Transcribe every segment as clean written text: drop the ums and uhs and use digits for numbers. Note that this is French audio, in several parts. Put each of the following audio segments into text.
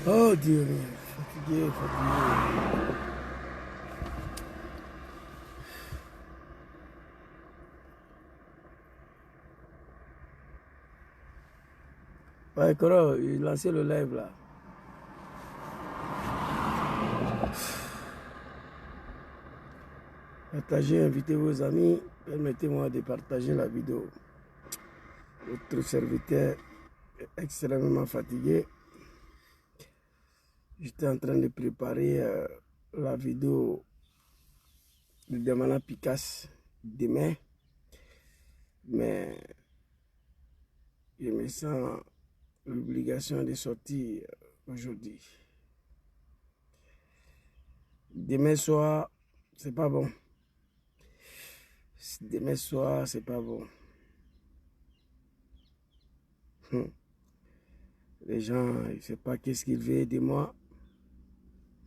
Oh Dieu, fatigué, fatigué. Ouais, Koro, il lançait le live là. Partagez, invitez vos amis. Permettez-moi de partager la vidéo. Votre serviteur est extrêmement fatigué. J'étais en train de préparer la vidéo de Damana Picasse demain. Mais je me sens l'obligation de sortir aujourd'hui. Demain soir, c'est pas bon. Demain soir, c'est pas bon. Les gens, ils ne savent pas qu'est-ce qu'ils veulent de moi.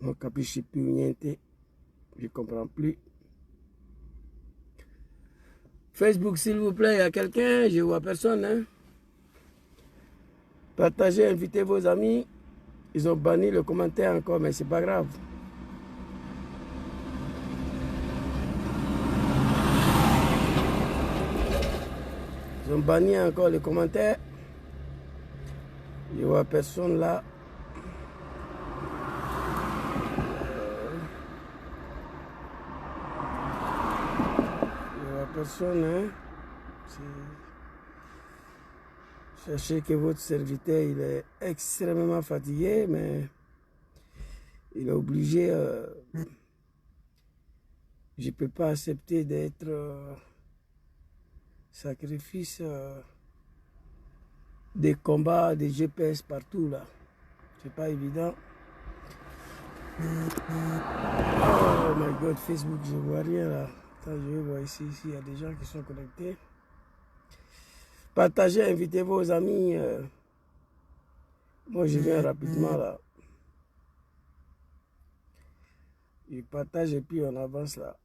Moi, capisce plus niente. Je ne comprends plus. Facebook, s'il vous plaît, il y a quelqu'un, je ne vois personne. Hein? Partagez, invitez vos amis. Ils ont banni le commentaire encore, mais c'est pas grave. Ils ont banni encore les commentaires. Je ne vois personne là. Je ne vois personne. Hein? Sachez que votre serviteur, il est extrêmement fatigué, mais il est obligé. Je ne peux pas accepter d'être sacrifice des combats, des GPS partout là. C'est pas évident. Oh my God, Facebook, je vois rien là. Attends, je vais voir ici, il y a des gens qui sont connectés. Partagez, invitez vos amis. Moi, je viens rapidement là. Je partage et puis on avance là.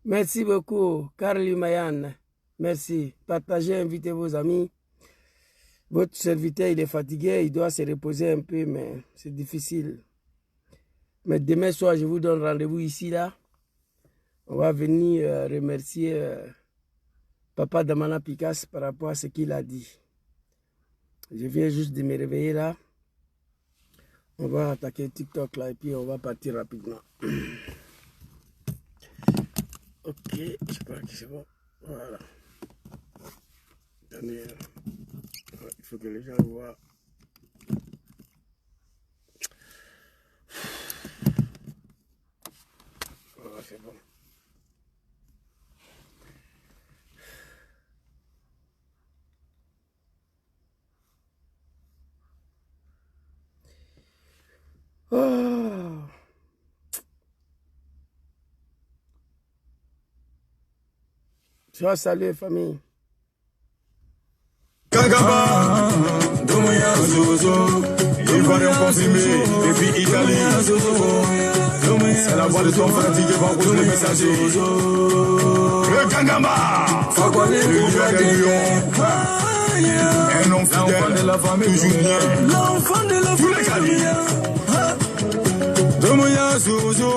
Merci beaucoup, Carly Mayan. Merci. Partagez, invitez vos amis. Votre serviteur, il est fatigué, il doit se reposer un peu, mais c'est difficile. Mais demain soir, je vous donne rendez-vous ici, là. On va venir remercier Papa Damana Picasse par rapport à ce qu'il a dit. Je viens juste de me réveiller là. On va attaquer TikTok là et puis on va partir rapidement. Ok, je crois que c'est bon. Voilà. Attendez, il faut que les gens voient. Voilà, c'est bon. Oh. Tu vas saluer famille. Kagaba, Domoya Zozo, Ivoirien confirmé, depuis Italie. C'est la voix de ton frère qui va causer les messagers. Le Kagaba, le joueur des lions, un homme fidèle de la famille, toujours bien. L'enfant de la famille, Domoya Zozo,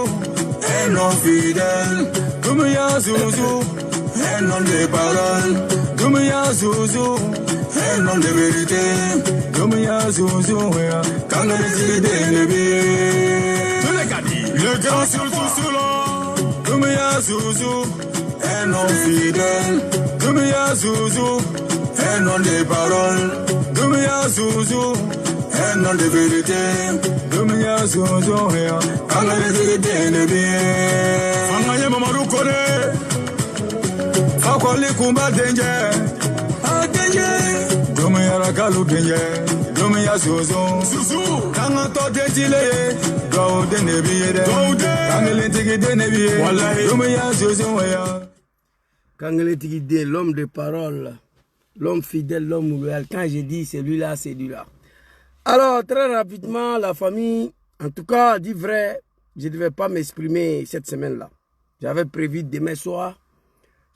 un homme fidèle. Domoya Zozo, un homme de parole. Domoya Zozo, un homme de vérité. Domoya Zozo, quand on est de le grand surtout solo. Domoya Zozo, un homme fidèle. Domoya Zozo, un homme de parole. Domoya Zozo, un nom de vérité. Domia Zozo, Kangale Tigide Nebie. Fangaye Mamadou Kone, Fakoli Kumba Denje, Denje. Domia Rakalu Denje, Domia Zozo, Kangato Dentile, Gaude Nebie, Kangale Tigide Nebie, Domia Zozo, Kangale Tigide, l'homme de parole. L'homme fidèle, l'homme loyal. Quand je dis celui-là, c'est celui-là. Alors, très rapidement, la famille, en tout cas, dit vrai, je ne devais pas m'exprimer cette semaine-là. J'avais prévu demain soir.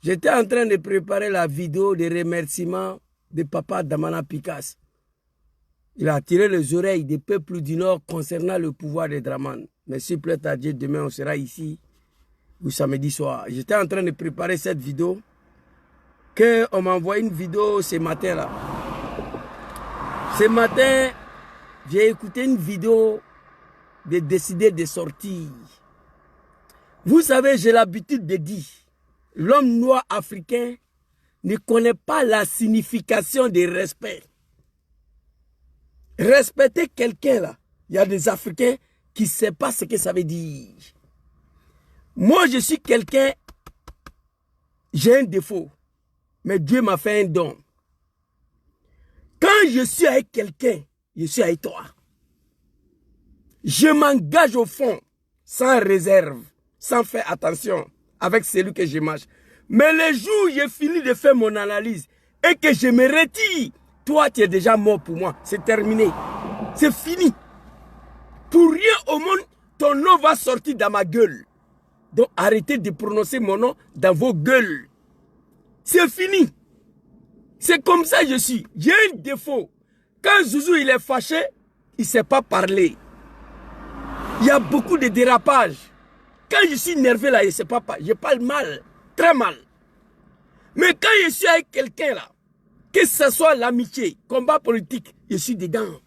J'étais en train de préparer la vidéo de remerciements de papa Damana Picasse. Il a tiré les oreilles des peuples du Nord concernant le pouvoir de Dramane. Mais s'il plaît à Dieu, demain, on sera ici, ou samedi soir. J'étais en train de préparer cette vidéo. On m'a envoyé une vidéo ce matin-là. Ce matin, j'ai écouté une vidéo de décider de sortir. Vous savez, j'ai l'habitude de dire, l'homme noir africain ne connaît pas la signification du respect. Respecter quelqu'un là, il y a des Africains qui ne savent pas ce que ça veut dire. Moi, je suis quelqu'un, j'ai un défaut. Mais Dieu m'a fait un don. Quand je suis avec quelqu'un, je suis avec toi. Je m'engage au fond, sans réserve, sans faire attention avec celui que je marche. Mais le jour où j'ai fini de faire mon analyse et que je me retire, toi tu es déjà mort pour moi. C'est terminé. C'est fini. Pour rien au monde, ton nom va sortir dans ma gueule. Donc arrêtez de prononcer mon nom dans vos gueules. C'est fini. C'est comme ça que je suis. J'ai un défaut. Quand Zouzou il est fâché, il ne sait pas parler. Il y a beaucoup de dérapages. Quand je suis nerveux là, je ne sais pas parler. Je parle mal. Très mal. Mais quand je suis avec quelqu'un là, que ce soit l'amitié, combat politique, je suis dedans.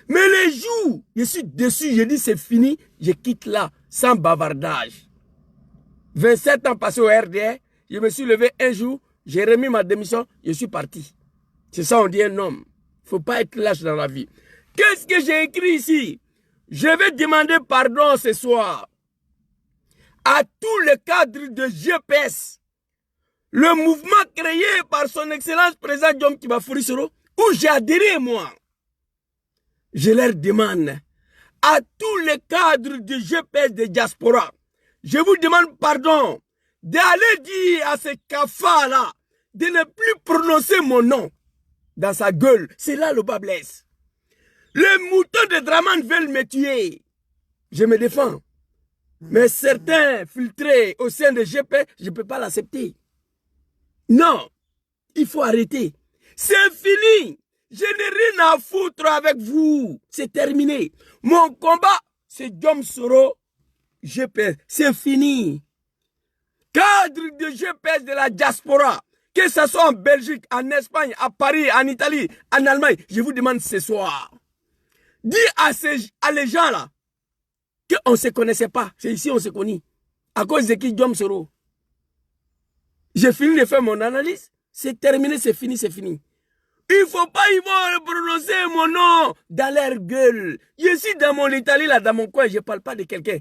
Mais les jours, je suis dessus, je dis c'est fini, je quitte là, sans bavardage. 27 ans passés au RDR, je me suis levé un jour, j'ai remis ma démission, je suis parti. C'est ça on dit un homme. Il ne faut pas être lâche dans la vie. Qu'est-ce que j'ai écrit ici? Je vais demander pardon ce soir à tous les cadres de GPS. Le mouvement créé par son excellence président Diom Kibafouri Soro, où j'ai adhéré moi. Je leur demande à tous les cadres de GPS de diaspora, je vous demande pardon d'aller dire à ce cafard-là de ne plus prononcer mon nom dans sa gueule. C'est là le bas blesse. Les moutons de Dramane veulent me tuer. Je me défends. Mais certains filtrés au sein de GP, je ne peux pas l'accepter. Non, il faut arrêter. C'est fini. Je n'ai rien à foutre avec vous. C'est terminé. Mon combat, c'est Diom Soro, GPS. C'est fini. Cadre de GPS de la diaspora, que ce soit en Belgique, en Espagne, à Paris, en Italie, en Allemagne, je vous demande ce soir, dis à les gens là, qu'on ne se connaissait pas. C'est ici on se connaît. À cause de qui Diom Soro. J'ai fini de faire mon analyse. C'est terminé, c'est fini, c'est fini. Il ne faut pas, ils vont prononcer mon nom dans leur gueule. Je suis dans mon Italie, là, dans mon coin, je ne parle pas de quelqu'un.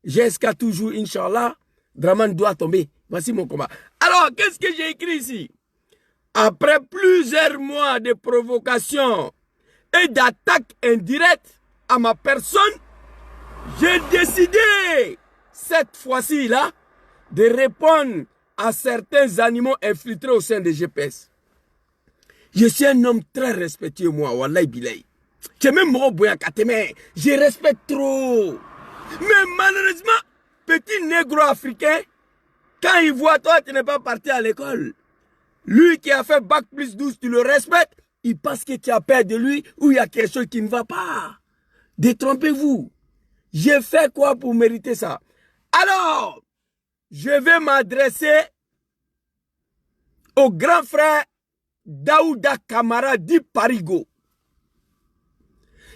Jusqu'à toujours, Inch'Allah, Dramane doit tomber. Voici mon combat. Alors, qu'est-ce que j'ai écrit ici? Après plusieurs mois de provocation et d'attaques indirectes à ma personne, j'ai décidé, cette fois-ci là, de répondre à certains animaux infiltrés au sein des GPS. Je suis un homme très respectueux, moi, wallahi bilay. Je même je respecte trop. Mais malheureusement, petit négro africain, quand il voit toi, tu n'es pas parti à l'école. Lui qui a fait bac plus 12, tu le respectes, il pense que tu as peur de lui ou il y a quelque chose qui ne va pas. Détrompez-vous. J'ai fait quoi pour mériter ça? Alors, je vais m'adresser au grand frère Daouda Kamara dit Parigo.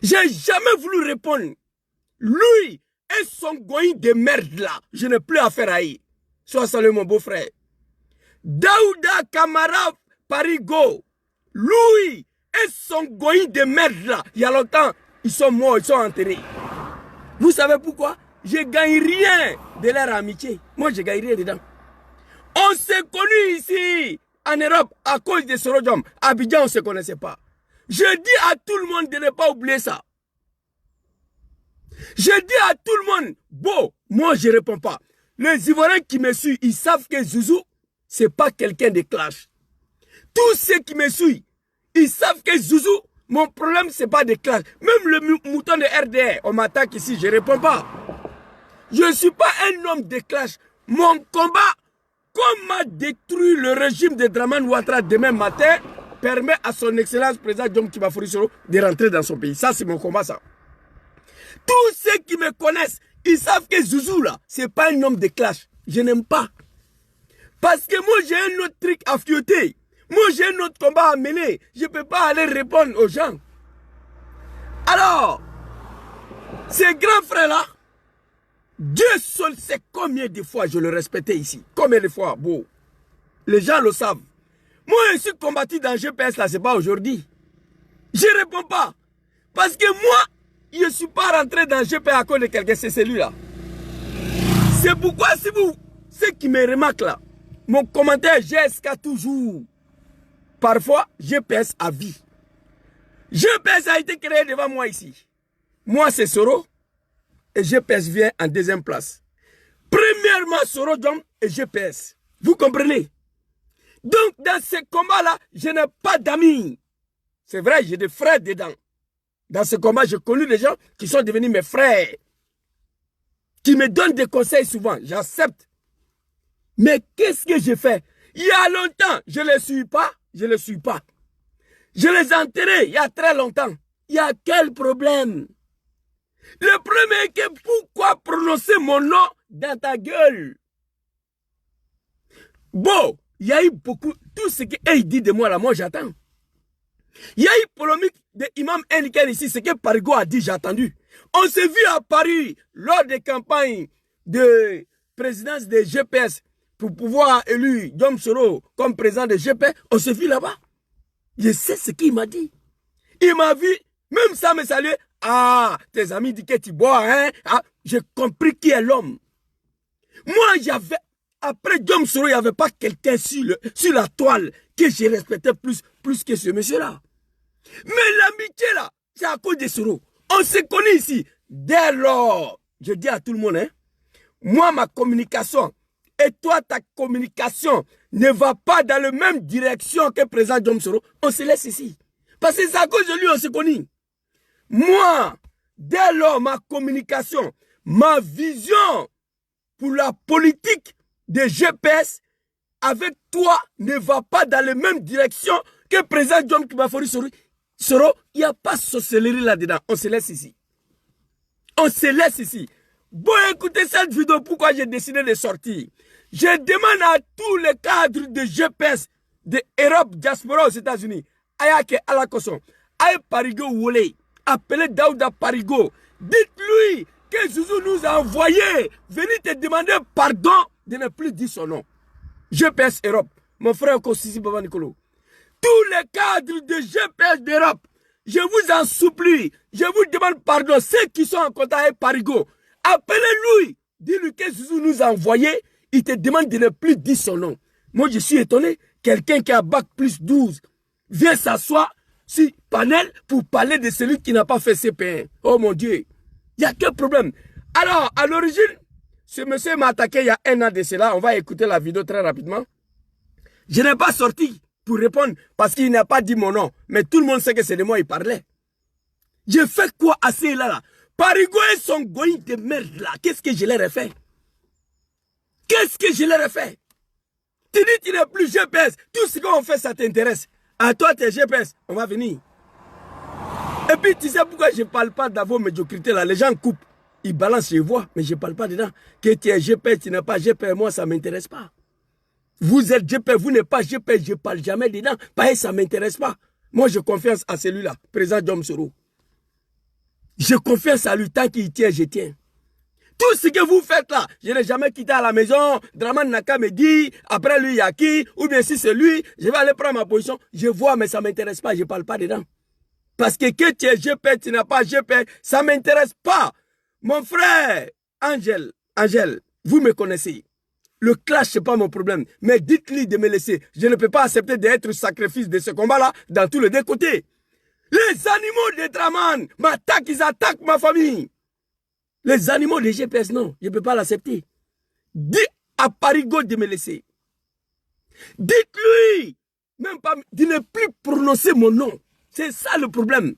J'ai jamais voulu répondre. Lui et son goïn de merde là, je n'ai plus affaire à y. Sois salué mon beau-frère. Daouda Kamara Parigo, lui et son goïn de merde là, il y a longtemps, ils sont morts, ils sont enterrés. Vous savez pourquoi? Je ne gagne rien de leur amitié. Moi, je ne gagne rien dedans. On s'est connus ici, en Europe, à cause de Sorodjom. À Abidjan, on ne se connaissait pas. Je dis à tout le monde de ne pas oublier ça. Je dis à tout le monde, bon, moi, je ne réponds pas. Les Ivoiriens qui me suivent, ils savent que Zouzou, ce n'est pas quelqu'un de clash. Tous ceux qui me suivent, ils savent que Zouzou, mon problème, ce n'est pas de clash. Même le mouton de RDR, on m'attaque ici, je ne réponds pas. Je ne suis pas un homme de clash. Mon combat, comme m'a détruit le régime de Dramane Ouattara demain matin, permet à son excellence président Djom Kibafori Soro de rentrer dans son pays. Ça, c'est mon combat, ça. Tous ceux qui me connaissent, ils savent que Zouzou, là, ce n'est pas un homme de clash. Je n'aime pas. Parce que moi, j'ai un autre truc à fioter. Moi, j'ai un autre combat à mener. Je ne peux pas aller répondre aux gens. Alors, ces grands frères-là, Dieu seul sait combien de fois je le respectais ici. Combien de fois, bon. Les gens le savent. Moi, je suis combattu dans GPS, là, ce n'est pas aujourd'hui. Je ne réponds pas. Parce que moi, je ne suis pas rentré dans GPS à cause de quelqu'un, c'est celui-là. C'est pourquoi, si vous, ceux qui me remarquent là, mon commentaire GSK toujours. Parfois, GPS à vie. GPS a été créé devant moi ici. Moi, c'est Soro. Et GPS vient en deuxième place. Premièrement, Soro Djom et GPS. Vous comprenez? Donc, dans ce combat-là, je n'ai pas d'amis. C'est vrai, j'ai des frères dedans. Dans ce combat, j'ai connu des gens qui sont devenus mes frères. Qui me donnent des conseils souvent. J'accepte. Mais qu'est-ce que j'ai fait? Il y a longtemps, je ne les suis pas. Je ne les suis pas. Je les ai enterrés il y a très longtemps. Il y a quel problème? Le problème est que pourquoi prononcer mon nom dans ta gueule? Bon, il y a eu beaucoup, tout ce qu'il dit de moi là, moi j'attends. Il y a eu polémique de Imam Henriken ici, ce que Parigo a dit, j'ai attendu. On s'est vu à Paris lors des campagnes de présidence de GPS pour pouvoir élu Djom Soro comme président de GPS. On s'est vu là-bas. Je sais ce qu'il m'a dit. Il m'a vu, même ça me saluait. Ah, tes amis disent que tu bois, hein? Ah, j'ai compris qui est l'homme. Moi, j'avais, après Djom Soro, il n'y avait pas quelqu'un sur la toile que je respectais plus que ce monsieur-là. Mais l'amitié, là, c'est à cause de Soro. On se connaît ici. Dès lors, je dis à tout le monde, hein, moi, ma communication, et toi, ta communication ne va pas dans la même direction que le président Djom Soro. On se laisse ici. Parce que c'est à cause de lui, on se connaît. Moi, dès lors, ma communication, ma vision pour la politique de GPS avec toi ne va pas dans la même direction que le président Djom Kibafori Soro. Il n'y a pas de sorcellerie là-dedans. On se laisse ici. On se laisse ici. Bon, écoutez cette vidéo, pourquoi j'ai décidé de sortir. Je demande à tous les cadres de GPS de Europe, diaspora aux États-Unis, Ayake Alakoson, Aye Parigo Wole, appelez Daouda Parigo. Dites-lui que Zouzou nous a envoyé venir te demander pardon de ne plus dire son nom. GPS Europe, mon frère Kosisi Baba Nicolo. Tous les cadres de GPS d'Europe, je vous en supplie, je vous demande pardon. Ceux qui sont en contact avec Parigo, appelez-lui, dis-lui que Zouzou nous a envoyé, il te demande de ne plus dire son nom. Moi, je suis étonné, quelqu'un qui a bac plus 12 vient s'asseoir sur panel pour parler de celui qui n'a pas fait CP1. Oh mon Dieu, il y a quel problème? Alors, à l'origine, ce monsieur m'a attaqué il y a un an de cela. On va écouter la vidéo très rapidement. Je n'ai pas sorti pour répondre parce qu'il n'a pas dit mon nom. Mais tout le monde sait que c'est de moi il parlait. J'ai fait quoi à ceux-là? Parigo et son goï de merde là. Qu'est-ce que je leur ai fait? Qu'est-ce que je leur ai fait? Tu dis que tu n'es plus GPS. Tout ce qu'on fait, ça t'intéresse. À toi, t'es GPS. On va venir. Et puis, tu sais pourquoi je ne parle pas de vos médiocrités là? Les gens coupent. Ils balancent, je vois, mais je ne parle pas dedans. Que tu es GPS, tu n'es pas GPS, moi, ça ne m'intéresse pas. Vous êtes GPS, vous n'êtes pas GPS, je ne parle jamais dedans. Pareil, ça ne m'intéresse pas. Moi, j'ai confiance à celui-là, président Djom Soro. J'ai confiance à lui, tant qu'il tient, je tiens. Tout ce que vous faites là, je n'ai jamais quitté à la maison. Draman Naka me dit, après lui, il y a qui? Ou bien si c'est lui, je vais aller prendre ma position. Je vois, mais ça ne m'intéresse pas, je ne parle pas dedans. Parce que tu es GP, tu n'as pas GP, ça ne m'intéresse pas. Mon frère, Angel, vous me connaissez. Le clash, ce n'est pas mon problème. Mais dites-lui de me laisser. Je ne peux pas accepter d'être sacrifice de ce combat-là dans tous les deux côtés. Les animaux de Draman m'attaquent, ils attaquent ma famille. Les animaux de GPS, non, je ne peux pas l'accepter. Dis à Parigo de me laisser. Dites-lui, même pas, de ne plus prononcer mon nom. C'est ça le problème.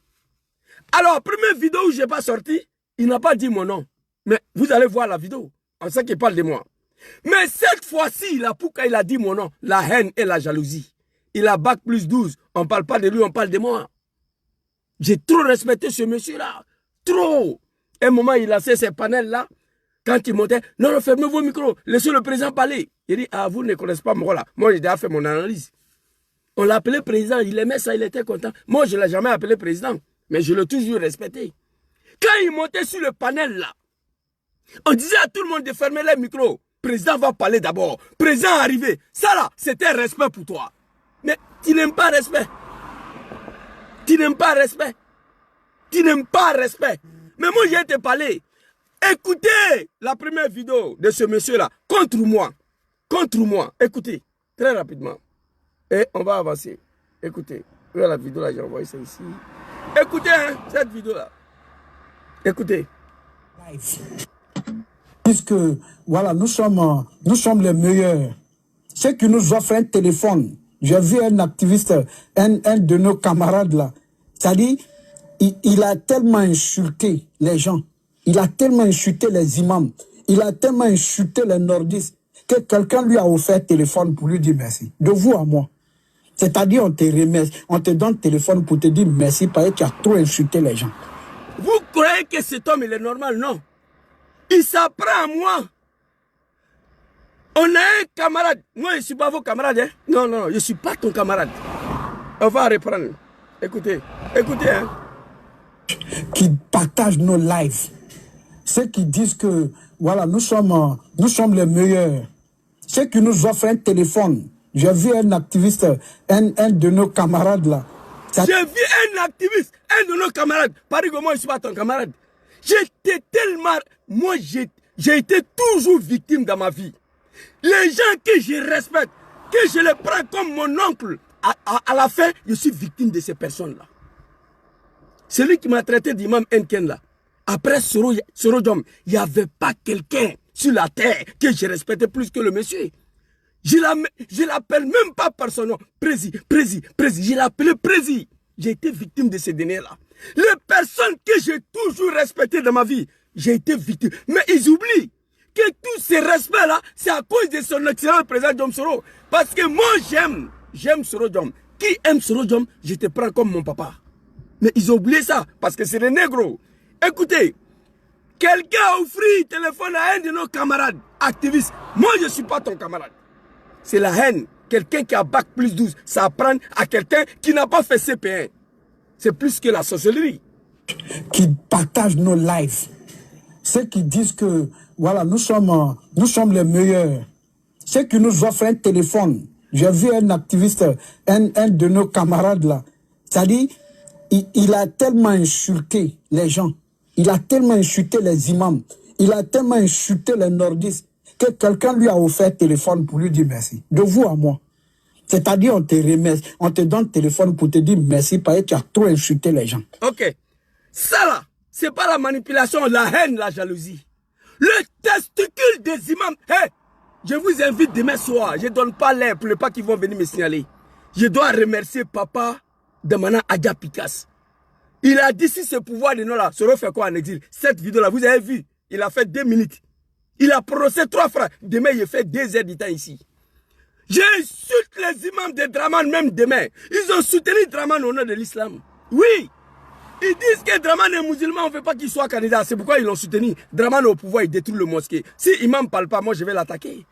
Alors, première vidéo où je n'ai pas sorti, il n'a pas dit mon nom. Mais vous allez voir la vidéo. On sait qu'il parle de moi. Mais cette fois-ci, il a dit mon nom. La haine et la jalousie. Il a bac plus 12. On ne parle pas de lui, on parle de moi. J'ai trop respecté ce monsieur-là. Trop. À un moment, il a fait ces panels-là. Quand il montait, non, fermez vos micros. Laissez le président parler. Il dit, ah, vous ne connaissez pas mon rôle. Moi, j'ai déjà fait mon analyse. On l'appelait président. Il aimait ça, il était content. Moi, je ne l'ai jamais appelé président. Mais je l'ai toujours respecté. Quand il montait sur le panel-là, on disait à tout le monde de fermer les micros. Président va parler d'abord. Président arrivé. Ça là, c'était respect pour toi. Mais tu n'aimes pas respect. Tu n'aimes pas respect. Tu n'aimes pas respect. Mais moi, j'ai te parlé. Écoutez la première vidéo de ce monsieur-là. Contre moi. Contre moi. Écoutez. Très rapidement. Et on va avancer. Écoutez. Voilà la vidéo là, j'ai envoyé ça ici. Écoutez hein, cette vidéo-là. Écoutez. Puisque, voilà, nous sommes les meilleurs. Ceux qui nous offrent un téléphone. J'ai vu un activiste, un de nos camarades là. C'est-à-dire, il a tellement insulté les gens. Il a tellement insulté les imams. Il a tellement insulté les nordistes que quelqu'un lui a offert un téléphone pour lui dire merci. De vous à moi. C'est-à-dire, on te remercie, on te donne le téléphone pour te dire merci parce que tu as trop insulté les gens. Vous croyez que cet homme, il est normal? Non. Il s'apprend à moi. On a un camarade. Moi, je ne suis pas vos camarades. Hein? Non, non, je ne suis pas ton camarade. On va reprendre. Écoutez. Écoutez. Hein? Qui partagent nos lives. Ceux qui disent que, voilà, nous sommes les meilleurs. Ceux qui nous offrent un téléphone. J'ai vu un activiste, un de nos camarades là. J'ai vu un activiste, un de nos camarades. Paris, moi, je ne suis pas ton camarade. J'étais tellement... Moi, j'ai été toujours victime dans ma vie. Les gens que je respecte, que je les prends comme mon oncle, à la fin, je suis victime de ces personnes-là. Celui qui m'a traité d'imam Enken là, après Sorodjom, il n'y avait pas quelqu'un sur la terre que je respectais plus que le monsieur. Je l'appelle même pas par son nom. Prési. Je l'appelais Prési. J'ai été victime de ces derniers-là. Les personnes que j'ai toujours respectées dans ma vie, j'ai été victime. Mais ils oublient que tous ces respects-là, c'est à cause de son excellent président Djom Soro. Parce que moi, j'aime Sorodjom. Qui aime Sorodjom, je te prends comme mon papa. Mais ils ont oublié ça, parce que c'est des négros. Écoutez, quelqu'un a offert le téléphone à un de nos camarades activistes. Moi, je ne suis pas ton camarade. C'est la haine. Quelqu'un qui a bac plus 12, ça apprend à quelqu'un qui n'a pas fait CP1. C'est plus que la sorcellerie. Qui partagent nos lives. Ceux qui disent que, voilà, nous sommes les meilleurs. Ceux qui nous offrent un téléphone. J'ai vu un activiste, un de nos camarades là. C'est-à-dire, il a tellement insulté les gens. Il a tellement insulté les imams. Il a tellement insulté les nordistes que quelqu'un lui a offert un téléphone pour lui dire merci. De vous à moi. C'est-à-dire, on te remercie, on te donne le téléphone pour te dire merci parce que tu as trop insulté les gens. Ok. Ça là, c'est pas la manipulation, la haine, la jalousie. Le testicule des imams. Hey, je vous invite demain soir. Je ne donne pas l'air pour ne pas qu'ils vont venir me signaler. Je dois remercier papa de Mana Adja Pikas. Il a dit si ce pouvoir de nous là, se refait quoi en exil. Cette vidéo là, vous avez vu, il a fait 2 minutes. Il a prononcé 3 fois. Demain, il fait 2 heures du temps ici. J'insulte les imams de Draman même demain. Ils ont soutenu Draman au nom de l'islam. Oui. Ils disent que Draman est musulman, on ne veut pas qu'il soit candidat. C'est pourquoi ils l'ont soutenu. Draman est au pouvoir, il détruit le mosquée. Si imam ne parle pas, moi je vais l'attaquer.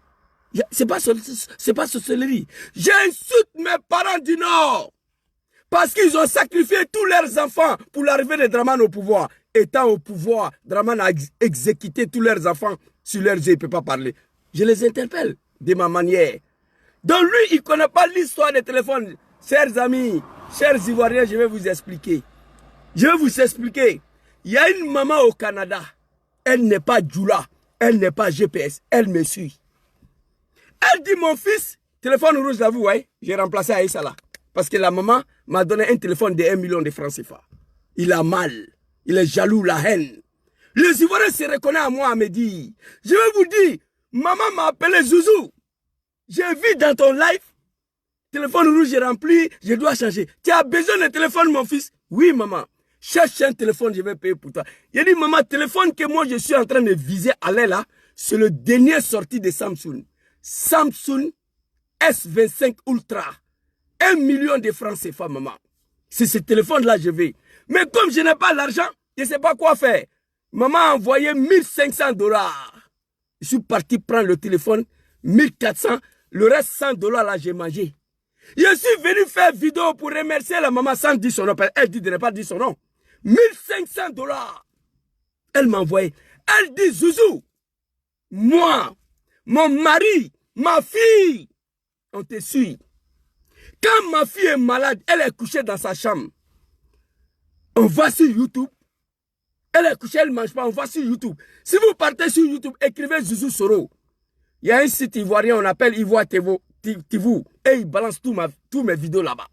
C'est pas sorcellerie. J'insulte mes parents du Nord. Parce qu'ils ont sacrifié tous leurs enfants pour l'arrivée de Draman au pouvoir. Étant au pouvoir, Draman a exécuté tous leurs enfants sur leurs yeux, il ne peut pas parler. Je les interpelle de ma manière. Donc lui, il ne connaît pas l'histoire des téléphones. Chers amis, chers Ivoiriens, je vais vous expliquer. Je vais vous expliquer. Il y a une maman au Canada. Elle n'est pas Djoula. Elle n'est pas GPS. Elle me suit. Elle dit, mon fils, téléphone rouge là, vous voyez, j'ai remplacé Aïssa là. Parce que la maman m'a donné un téléphone de 1 million de francs CFA. Il a mal. Il est jaloux, la haine. Les Ivoiriens se reconnaissent à moi, me dit. Je vais vous dire, maman m'a appelé Zouzou. J'ai vu dans ton live, téléphone rouge est rempli, je dois changer. Tu as besoin d'un téléphone, mon fils? Oui, maman. Cherche un téléphone, je vais payer pour toi. Il dit, maman, téléphone que moi je suis en train de viser à l'aile là, c'est le dernier sorti de Samsung. Samsung S25 Ultra. 1 million de francs CFA, maman. C'est ce téléphone-là je vais. Mais comme je n'ai pas l'argent, je ne sais pas quoi faire. Maman a envoyé 1500 $. Je suis parti prendre le téléphone, 1400. Le reste 100 $ là, j'ai mangé. Je suis venu faire vidéo pour remercier la maman sans dire son nom. Elle dit de ne pas dire son nom. 1500 $. Elle m'a envoyé. Elle dit, Zouzou, moi, mon mari, ma fille, on te suit. Quand ma fille est malade, elle est couchée dans sa chambre. On va sur YouTube. Elle est couchée, elle ne mange pas, on va sur YouTube. Si vous partez sur YouTube, écrivez Zouzou Soro. Il y a un site ivoirien, on appelle Ivoire TV, et il balance tous mes vidéos là-bas.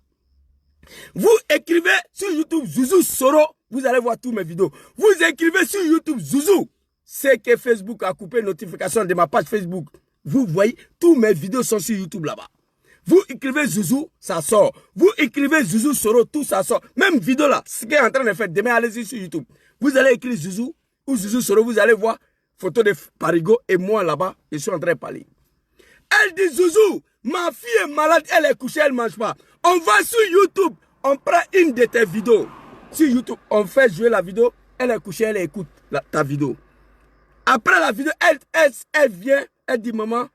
Vous écrivez sur YouTube Zouzou Soro, vous allez voir tous mes vidéos. Vous écrivez sur YouTube Zouzou. C'est que Facebook a coupé notification de ma page Facebook. Vous voyez, tous mes vidéos sont sur YouTube là-bas. Vous écrivez Zouzou, ça sort. Vous écrivez Zouzou Soro, tout ça sort. Même vidéo là, ce qu'elle est en train de faire, demain allez-y sur YouTube. Vous allez écrire Zouzou ou Zouzou Soro, vous allez voir photo de Parigo et moi là-bas, je suis en train de parler. Elle dit Zouzou, ma fille est malade, elle est couchée, elle ne mange pas. On va sur YouTube, on prend une de tes vidéos. Sur YouTube, on fait jouer la vidéo, elle est couchée, elle écoute ta vidéo. Après la vidéo, elle vient, elle dit maman,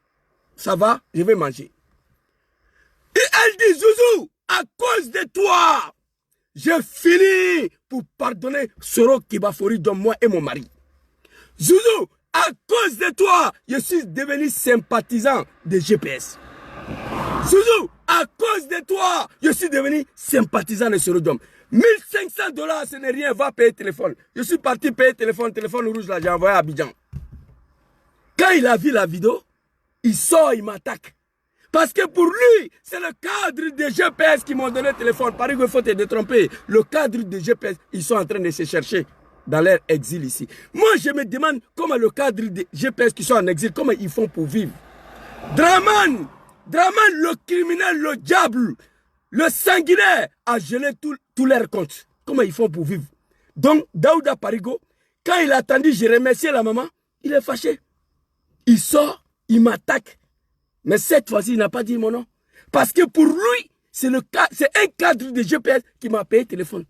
ça va, je vais manger. Et elle dit Zouzou, à cause de toi, j'ai fini pour pardonner Soro Kibafori dont moi et mon mari. Zouzou, à cause de toi, je suis devenu sympathisant de GPS. Zouzou, à cause de toi, je suis devenu sympathisant de Sorodom. 1500 $, ce n'est rien, va payer téléphone. Je suis parti payer téléphone rouge là, j'ai envoyé à Abidjan. Quand il a vu la vidéo, il sort, il m'attaque. Parce que pour lui, c'est le cadre de GPS qui m'ont donné le téléphone. Paris, il faut te détromper. Le cadre de GPS, ils sont en train de se chercher dans leur exil ici. Moi, je me demande comment le cadre de GPS qui sont en exil, comment ils font pour vivre. Draman, le criminel, le diable, le sanguinaire a gelé tous leurs comptes. Comment ils font pour vivre? Donc, Daouda Parigo, quand il a attendu, j'ai remercié la maman, il est fâché. Il sort, il m'attaque. Mais cette fois-ci, il n'a pas dit mon nom. Parce que pour lui, c'est un cadre de GPS qui m'a payé le téléphone.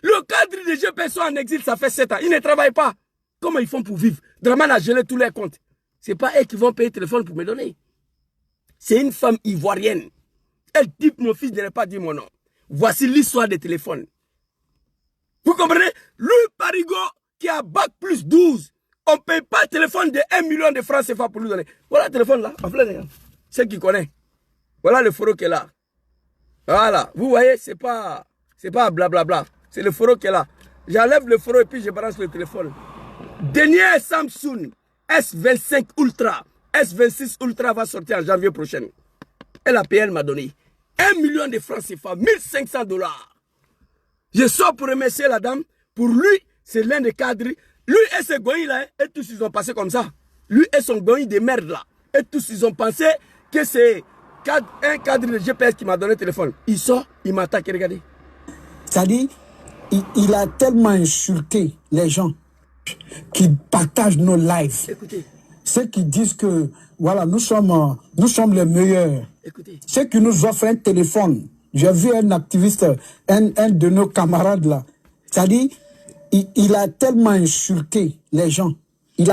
Le cadre de GPS sont en exil, ça fait 7 ans. Ils ne travaillent pas. Comment ils font pour vivre? Draman a gelé tous leurs comptes. Ce n'est pas eux qui vont payer le téléphone pour me donner. C'est une femme ivoirienne. Elle dit, mon fils ne n'a pas dit mon nom. Voici l'histoire des téléphones. Vous comprenez? Lui, Parigo, qui a bac plus 12, on ne paye pas le téléphone de 1 million de francs CFA pour lui donner. Voilà le téléphone là. Ceux qui connaissent. Voilà le fourreau qui est là. Voilà. Vous voyez, c'est pas blablabla. C'est le fourreau qui est là. J'enlève le fourreau et puis je balance le téléphone. Dernier Samsung S25 Ultra. S26 Ultra va sortir en janvier prochain. Elle a payé, elle m'a donné 1 million de francs CFA, 1500 $. Je sors pour remercier la dame. Pour lui, c'est l'un des cadres. Lui et ses goïs là, et tous ils ont passé comme ça. Lui et son goï de merde là. Et tous ils ont pensé que c'est un cadre de GPS qui m'a donné le téléphone. Il sort, il m'attaque, regardez. C'est-à-dire, il a tellement insulté les gens qui partagent nos lives. Écoutez. Ceux qui disent que, voilà, nous sommes les meilleurs. Écoutez. Ceux qui nous offrent un téléphone. J'ai vu un activiste, un de nos camarades là. C'est-à-dire, il a tellement insulté les gens. Un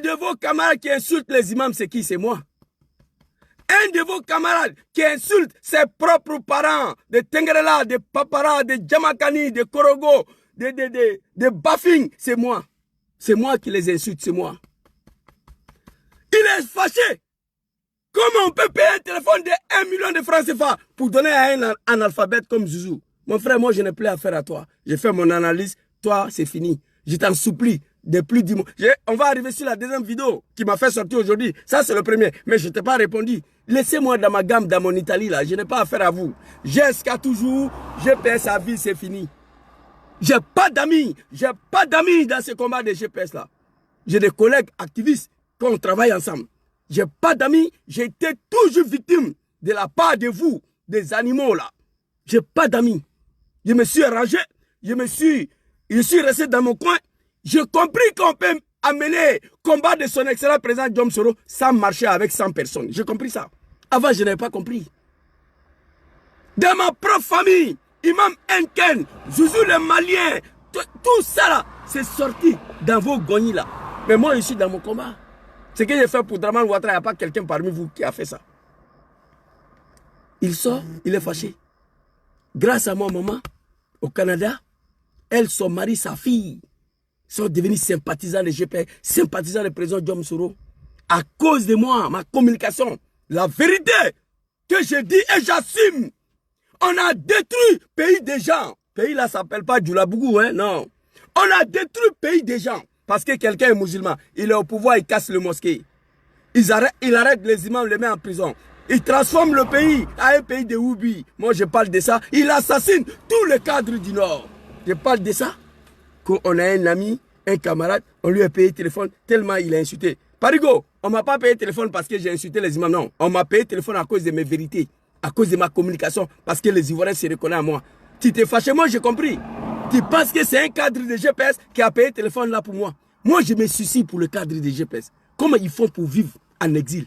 de vos camarades qui insulte les imams, c'est qui? C'est moi. Un de vos camarades qui insulte ses propres parents, de Tengrela, de Papara, de Djamakani, de Korogo, de Bafing, c'est moi. C'est moi qui les insulte, c'est moi. Il est fâché. Comment on peut payer un téléphone de 1 million de francs CFA pour donner à un analphabète comme Zouzou? Mon frère, moi, je n'ai plus affaire à toi. J'ai fait mon analyse. Toi, c'est fini. Je t'en supplie. Depuis 10 mois. On va arriver sur la deuxième vidéo qui m'a fait sortir aujourd'hui. Ça, c'est le premier. Mais je ne t'ai pas répondu. Laissez-moi dans ma gamme, dans mon Italie, là. Je n'ai pas affaire à vous. J'esca toujours. GPS à vie, c'est fini. J'ai pas d'amis. J'ai pas d'amis dans ce combat de GPS, là. J'ai des collègues activistes qu'on travaille ensemble. J'ai pas d'amis. J'ai été toujours victime de la part de vous, des animaux, là. J'ai pas d'amis. Je me suis arrangé. Je suis resté dans mon coin. J'ai compris qu'on peut amener combat de son excellent président Djom Soro sans marcher avec 100 personnes. J'ai compris ça. Avant, je n'avais pas compris. Dans ma propre famille, Imam Enken, Zouzou le Malien, tout ça là, c'est sorti dans vos gognis là. Mais moi, je suis dans mon combat. Ce que j'ai fait pour Draman Ouattara, il n'y a pas quelqu'un parmi vous qui a fait ça. Il sort, il est fâché. Grâce à moi, maman, au Canada, elle, son mari, sa fille, sont devenus sympathisants de GPS, sympathisants du président Djom Soro. À cause de moi, ma communication, la vérité que je dis et j'assume. On a détruit le pays des gens. Pays là, ça s'appelle pas Djoulabougou, hein, non. On a détruit le pays des gens. Parce que quelqu'un est musulman, il est au pouvoir, il casse le mosquée. Il arrête les imams, les met en prison. Il transforme le pays à un pays de Oubi. Moi, je parle de ça. Il assassine tous les cadres du Nord. Je parle de ça. Qu'on a un ami, un camarade, on lui a payé le téléphone tellement il a insulté. Parigo, on ne m'a pas payé le téléphone parce que j'ai insulté les imams, non. On m'a payé le téléphone à cause de mes vérités, à cause de ma communication, parce que les Ivoiriens se reconnaissent à moi. Tu t'es fâché, moi j'ai compris. Tu penses que c'est un cadre de GPS qui a payé le téléphone là pour moi. Moi je me soucie pour le cadre de GPS. Comment ils font pour vivre en exil?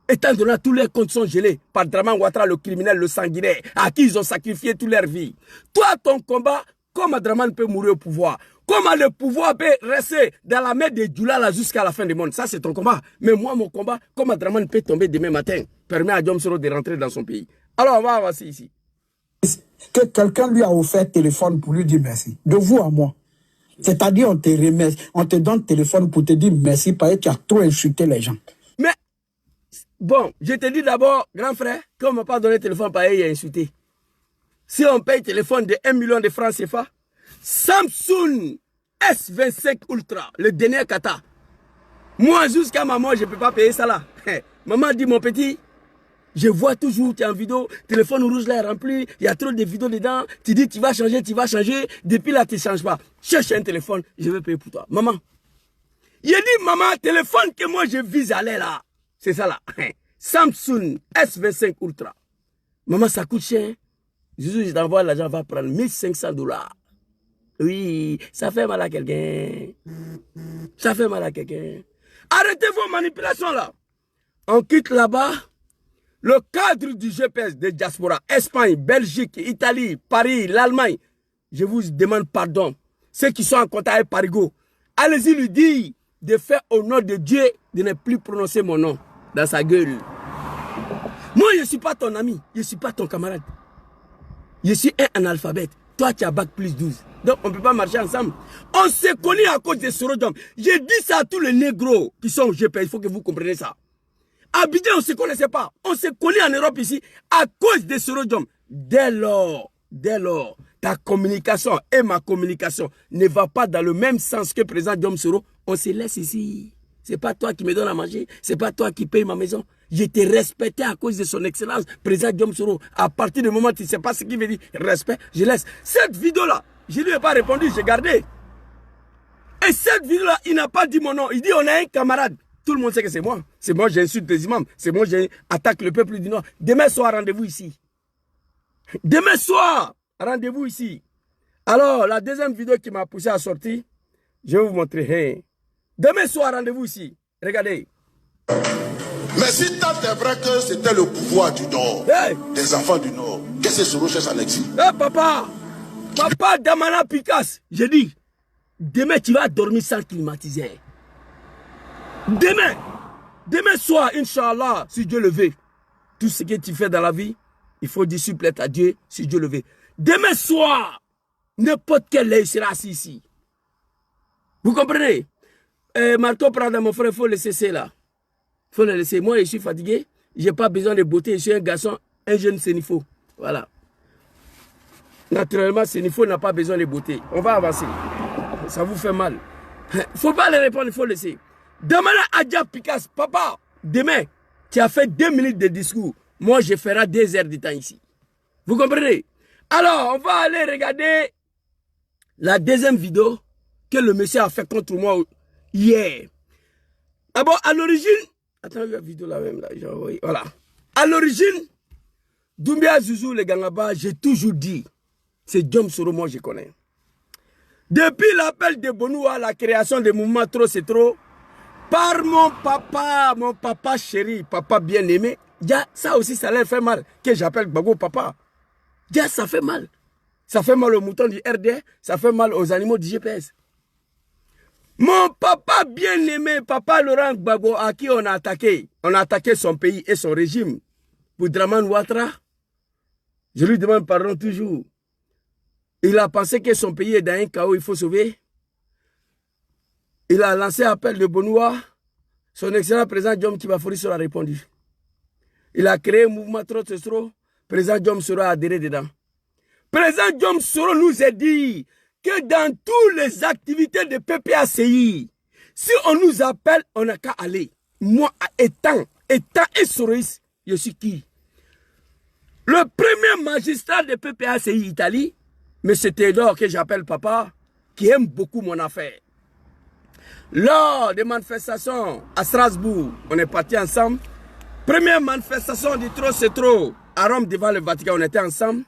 Étant donné tous leurs comptes sont gelés par Draman Ouattara, le criminel, le sanguinaire, à qui ils ont sacrifié toute leur vie. Toi, ton combat, comment Draman peut mourir au pouvoir? Comment le pouvoir peut rester dans la main de Djoulala jusqu'à la fin du monde? Ça, c'est ton combat. Mais moi, mon combat, comment Draman peut tomber demain matin, permet à Djom Soro de rentrer dans son pays. Alors, on va avancer ici. Que quelqu'un lui a offert téléphone pour lui dire merci. De vous à moi. C'est-à-dire, on te remercie, on te donne téléphone pour te dire merci parce que tu as trop insulté les gens. Mais, bon, je te dis d'abord, grand frère, qu'on ne m'a pas donné téléphone parce qu'il a insulté. Si on paye téléphone de 1 million de francs CFA, Samsung S25 Ultra, le dernier kata. Moi, jusqu'à maman, je ne peux pas payer ça là. Maman dit, mon petit, je vois toujours, tu es en vidéo, téléphone rouge là est rempli, il y a trop de vidéos dedans, tu dis, tu vas changer, depuis là, tu ne changes pas. Cherche un téléphone, je vais payer pour toi. Maman, il a dit, maman, téléphone que moi je vise à aller là. C'est ça là. Samsung S25 Ultra. Maman, ça coûte cher. Je t'envoie l'argent, va prendre $1500. Oui, ça fait mal à quelqu'un. Ça fait mal à quelqu'un. Arrêtez vos manipulations là. On quitte là-bas. Le cadre du GPS de diaspora, Espagne, Belgique, Italie, Paris, l'Allemagne. Je vous demande pardon. Ceux qui sont en contact avec Parigo, allez-y lui dire de faire au nom de Dieu de ne plus prononcer mon nom dans sa gueule. Moi, je ne suis pas ton ami. Je ne suis pas ton camarade. Je suis un analphabète. Toi, tu as bac plus 12. Donc, on ne peut pas marcher ensemble. On s'est connus à cause de Soro Djom. J'ai dit ça à tous les négros qui sont au GPS. Il faut que vous compreniez ça. À Abidjan, on ne se connaissait pas. On s'est connus en Europe ici à cause de Soro Djom. Dès lors, ta communication et ma communication ne va pas dans le même sens que le président Djom Soro. On se laisse ici. Ce n'est pas toi qui me donne à manger. Ce n'est pas toi qui paye ma maison. Je t'ai respecté à cause de son excellence, président Djom Soro. À partir du moment où tu ne sais pas ce qu'il veut dire, respect, je laisse. Cette vidéo-là, je ne lui ai pas répondu, j'ai gardé. Et cette vidéo-là, il n'a pas dit mon nom. Il dit, on a un camarade. Tout le monde sait que c'est moi. C'est moi, j'insulte les imams. C'est moi, j'attaque le peuple du Nord. Demain soir, rendez-vous ici. Demain soir, rendez-vous ici. Alors, la deuxième vidéo qui m'a poussé à sortir, je vais vous montrer. Hey. Demain soir, rendez-vous ici. Regardez. Mais si tant est vrai que c'était le pouvoir du Nord, hey, des enfants du Nord, qu'est-ce que Soro cherche en exil? Hey, papa Damana Picasse, j'ai dit, demain tu vas dormir sans climatiser. Demain soir, Inch'Allah, si Dieu le veut, tout ce que tu fais dans la vie, il faut dire supplète à Dieu, si Dieu le veut. Demain soir, n'importe quel lait sera assis ici. Vous comprenez? Marteau Prada, mon frère, il faut le cesser là. Il faut le laisser. Moi, je suis fatigué. Je n'ai pas besoin de beauté. Je suis un garçon, un jeune sénifo. Voilà. Naturellement, ce niveau n'a pas besoin de beauté. On va avancer. Ça vous fait mal. Il ne faut pas les répondre, il faut laisser. Demandez à Adja Picasso, papa, demain, tu as fait 2 minutes de discours. Moi, je ferai 2 heures de temps ici. Vous comprenez? Alors, on va aller regarder la deuxième vidéo que le monsieur a fait contre moi hier. Ah bon, à l'origine... Attends, la vidéo là même, là, j'ai envoyé. Voilà. À l'origine, Doumbia Zouzou, les Gangaba, j'ai toujours dit, c'est Djom Soro, moi je connais. Depuis l'appel de Bonou à la création des mouvements Trop c'est trop, par mon papa chéri, papa bien-aimé, ça aussi, ça leur fait mal, que j'appelle Bago papa. Ça fait mal. Ça fait mal aux moutons du RD, ça fait mal aux animaux du GPS. Mon papa bien-aimé, papa Laurent Gbagbo, à qui on a attaqué son pays et son régime, pour Draman Ouattara, je lui demande pardon toujours. Il a pensé que son pays est dans un chaos, il faut sauver. Il a lancé appel de Bonoua. Son excellent président Djom Kibafori sera répondu. Il a créé un mouvement trop. Président Djom sera adhéré dedans. Président Djom Soro nous a dit que dans toutes les activités de PPACI, si on nous appelle, on n'a qu'à aller. Moi, étant et soroïste, je suis qui? Le premier magistrat de PPACI Italie, M. Théodore, que j'appelle papa, qui aime beaucoup mon affaire. Lors des manifestations à Strasbourg, on est partis ensemble. Première manifestation du Trop c'est trop à Rome devant le Vatican, on était ensemble.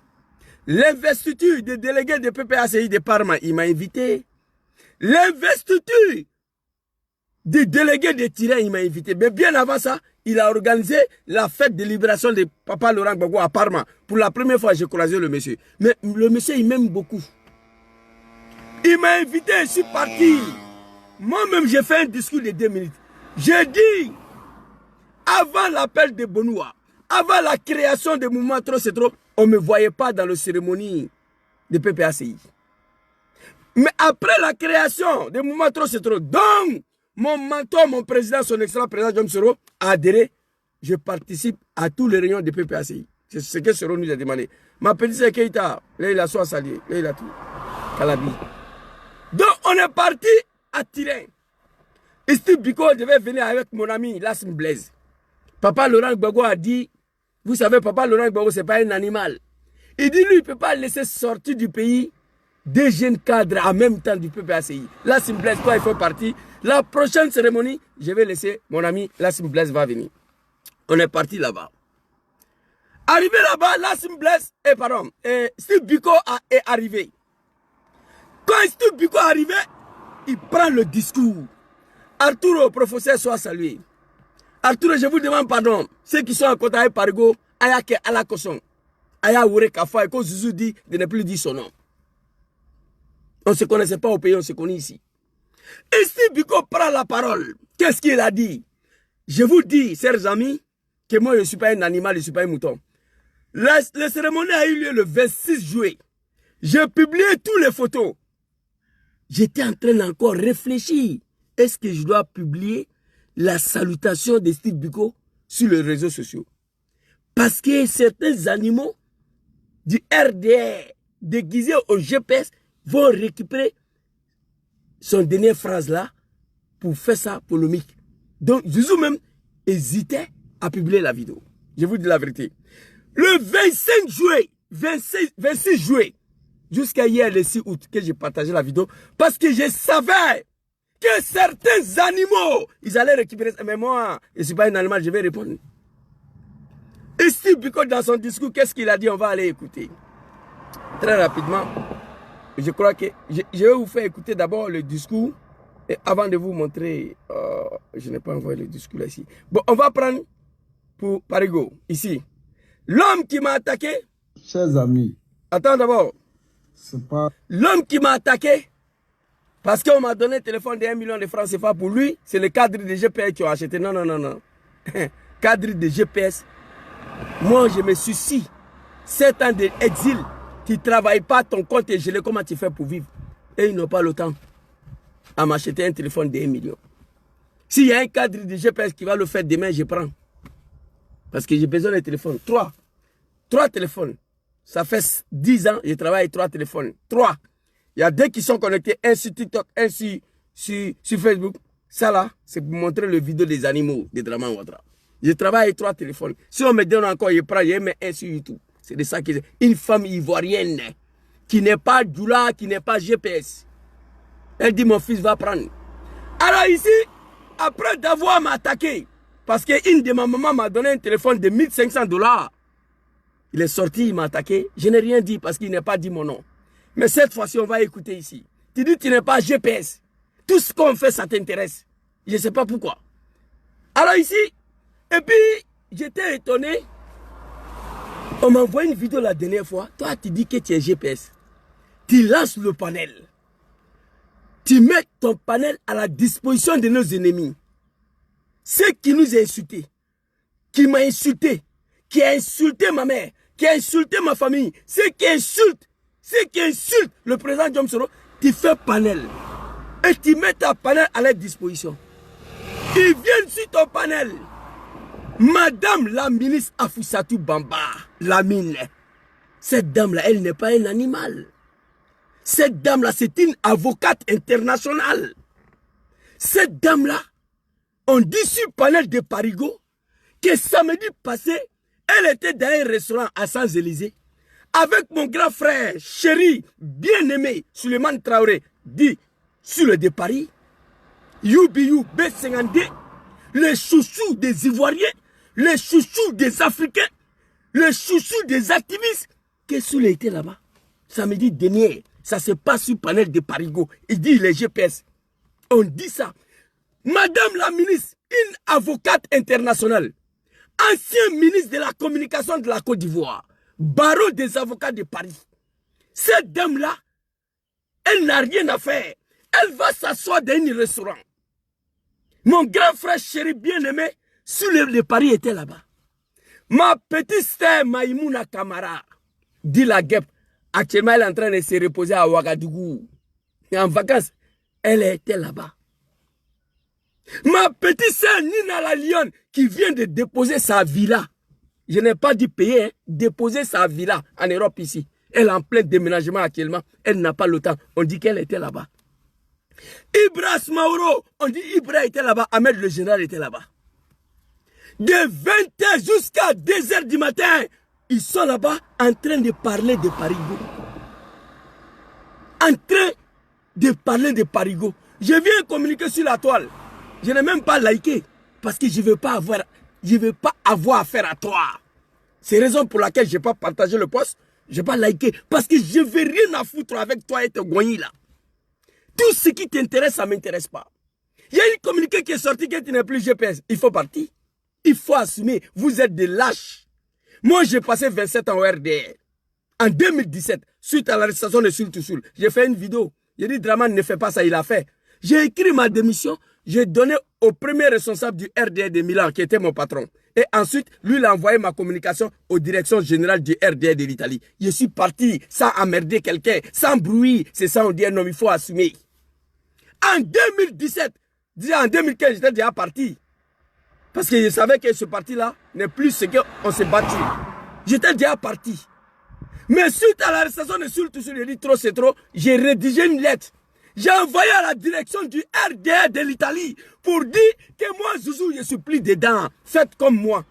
L'investiture des délégués de PPACI de Parma, il m'a invité. L'investiture des délégués de Turin, il m'a invité. Mais bien avant ça, il a organisé la fête de libération de Papa Laurent Gbagbo à Parma. Pour la première fois, j'ai croisé le monsieur. Mais le monsieur, il m'aime beaucoup. Il m'a invité, je suis parti. Moi-même, j'ai fait un discours de 2 minutes. J'ai dit, avant l'appel de Bonoua, avant la création des mouvements Trop c'est trop, on ne me voyait pas dans la cérémonie de PPACI. Mais après la création des mouvements Trop c'est trop, donc mon mentor, mon président, son excellent président Djom Soro a adhéré, je participe à tous les réunions de PPACI. C'est ce que Soro nous a demandé. Ma petite sœur Keita, là il a soit salié, là il a tout. Calabi. Donc on est parti à Turin. Steve Biko devait venir avec mon ami Lassim Blaise. Papa Laurent Gbagbo a dit, vous savez, Papa Laurent Gbagbo, ce n'est pas un animal. Il dit, lui, il ne peut pas laisser sortir du pays 2 jeunes cadres en même temps du PPACI. Lassim Blaise, toi, il faut partir. La prochaine cérémonie, je vais laisser mon ami Lassim Blaise va venir. On est parti là-bas. Arrivé là-bas, Lassim Blaise, Steve Biko est arrivé. Quand Steve Biko est arrivé, il prend le discours. Arturo, professeur, soit salué. Arturo, je vous demande pardon. Ceux qui sont en côté de Parigo, Ayake Alakoson, Aya Wure Kafa, et que Zouzou dit de ne plus dire son nom. On ne se connaissait pas au pays, on se connaît ici. Et si Biko prend la parole, qu'est-ce qu'il a dit? Je vous dis, chers amis, que moi je ne suis pas un animal, je ne suis pas un mouton. La cérémonie a eu lieu le 26 juillet. J'ai publié toutes les photos. J'étais en train d'encore réfléchir. Est-ce que je dois publier la salutation de Steve Biko sur les réseaux sociaux? Parce que certains animaux du RDR déguisés au GPS vont récupérer son dernière phrase là pour faire ça polémique. Donc Zouzou même hésitait à publier la vidéo. Je vous dis la vérité. Le 25 juillet, 26 juillet, jusqu'à hier le 6 août que j'ai partagé la vidéo, parce que je savais que certains animaux, ils allaient récupérer ça. Mais moi, je ne suis pas un animal, je vais répondre. Et Steve Biko, dans son discours, qu'est-ce qu'il a dit? On va aller écouter. Très rapidement, je crois que je vais vous faire écouter d'abord le discours. Et avant de vous montrer, je n'ai pas envoyé le discours là ici. Bon, on va prendre pour Parigo, ici. L'homme qui m'a attaqué. Chers amis. Attends d'abord. C'est pas... L'homme qui m'a attaqué. Parce qu'on m'a donné un téléphone de 1 million de francs CFA pour lui, c'est le cadre de GPS qui ont acheté. Non, non, non, non. Cadre de GPS. Moi, je me soucie. 7 ans d'exil. Tu ne travailles pas, ton compte est gelé. Comment tu fais pour vivre? Et ils n'ont pas le temps à m'acheter un téléphone de 1 million. S'il y a un cadre de GPS qui va le faire demain, je prends. Parce que j'ai besoin d'un téléphone. 3 téléphones. Ça fait 10 ans, je travaille avec 3 téléphones. 3. Il y a 2 qui sont connectés, un sur TikTok, un sur Facebook. Ça là, c'est pour montrer le vidéo des animaux de Draman Ouattara. Je travaille avec 3 téléphones. Si on me donne encore, je prends, je mets un sur YouTube. C'est de ça que c'est. Une femme ivoirienne qui n'est pas Doula, qui n'est pas GPS. Elle dit, mon fils va prendre. Alors ici, après d'avoir m'attaqué, parce qu'une de ma maman m'a donné un téléphone de 1500 $. Il est sorti, il m'a attaqué. Je n'ai rien dit parce qu'il n'a pas dit mon nom. Mais cette fois-ci, on va écouter ici. Tu dis, tu n'es pas GPS. Tout ce qu'on fait, ça t'intéresse. Je ne sais pas pourquoi. Alors ici, et puis, j'étais étonné. On m'a envoyé une vidéo la dernière fois. Toi, tu dis que tu es GPS. Tu lances le panel. Tu mets ton panel à la disposition de nos ennemis. Ceux qui nous ont insultés, qui m'a insulté, qui a insulté ma mère, qui a insulté ma famille, ceux qui insultent le président Diom Soro, tu fais panel. Et tu mets ta panel à leur disposition. Ils viennent sur ton panel. Madame la ministre Afousatou Bamba, Lamine, cette dame-là, elle n'est pas un animal. Cette dame-là, c'est une avocate internationale. Cette dame-là, on dit sur panel de Parigo que samedi passé, elle était dans un restaurant à Champs-Élysées avec mon grand frère, chéri, bien-aimé, Suleiman Traoré, dit sur le de Paris, UBU B52, les chouchous des Ivoiriens, les chouchous des Africains, les chouchous des activistes, que Soule était là-bas. Samedi dernier, ça se passe sur panel de Parigo. Il dit les GPS. On dit ça. Madame la ministre, une avocate internationale, ancien ministre de la communication de la Côte d'Ivoire, barreau des avocats de Paris. Cette dame-là, elle n'a rien à faire. Elle va s'asseoir dans un restaurant. Mon grand frère chéri bien-aimé, sur le de Paris, était là-bas. Ma petite sœur Maïmouna Kamara, dit la guêpe, actuellement elle est en train de se reposer à Ouagadougou. Et en vacances, elle était là-bas. Ma petite sœur Nina la Lionne, qui vient de déposer sa villa. Je n'ai pas dit payer, hein, déposer sa villa en Europe ici. Elle est en plein déménagement actuellement. Elle n'a pas le temps. On dit qu'elle était là-bas. Ibras Mauro, on dit Ibra était là-bas. Ahmed le général était là-bas. De 20h jusqu'à 2h du matin, ils sont là-bas en train de parler de Parigo. En train de parler de Parigo. Je viens communiquer sur la toile. Je n'ai même pas liké parce que je ne veux pas avoir affaire à toi. C'est la raison pour laquelle je n'ai pas partagé le post. Je n'ai pas liké parce que je ne veux rien à foutre avec toi et ton goigny là. Tout ce qui t'intéresse, ça ne m'intéresse pas. Il y a une communiqué qui est sorti que tu n'es plus GPS. Il faut partir. Il faut assumer. Vous êtes des lâches. Moi, j'ai passé 27 ans au RDR. En 2017, suite à l'arrestation de Soul to Soul, j'ai fait une vidéo. J'ai dit, Draman ne fait pas ça, il a fait. J'ai écrit ma démission. J'ai donné au premier responsable du RDR de Milan, qui était mon patron. Et ensuite, lui, il a envoyé ma communication aux directions générales du RDR de l'Italie. Je suis parti sans emmerder quelqu'un, sans bruit. C'est ça, on dit, non, il faut assumer. En 2017, en 2015, j'étais déjà parti. Parce que je savais que ce parti-là n'est plus ce qu'on s'est battu. J'étais déjà parti. Mais suite à l'arrestation de Soul to Soul, j'ai dit trop c'est trop, j'ai rédigé une lettre. J'ai envoyé à la direction du RDR de l'Italie pour dire que moi, Zouzou, je suis plus dedans. Faites comme moi.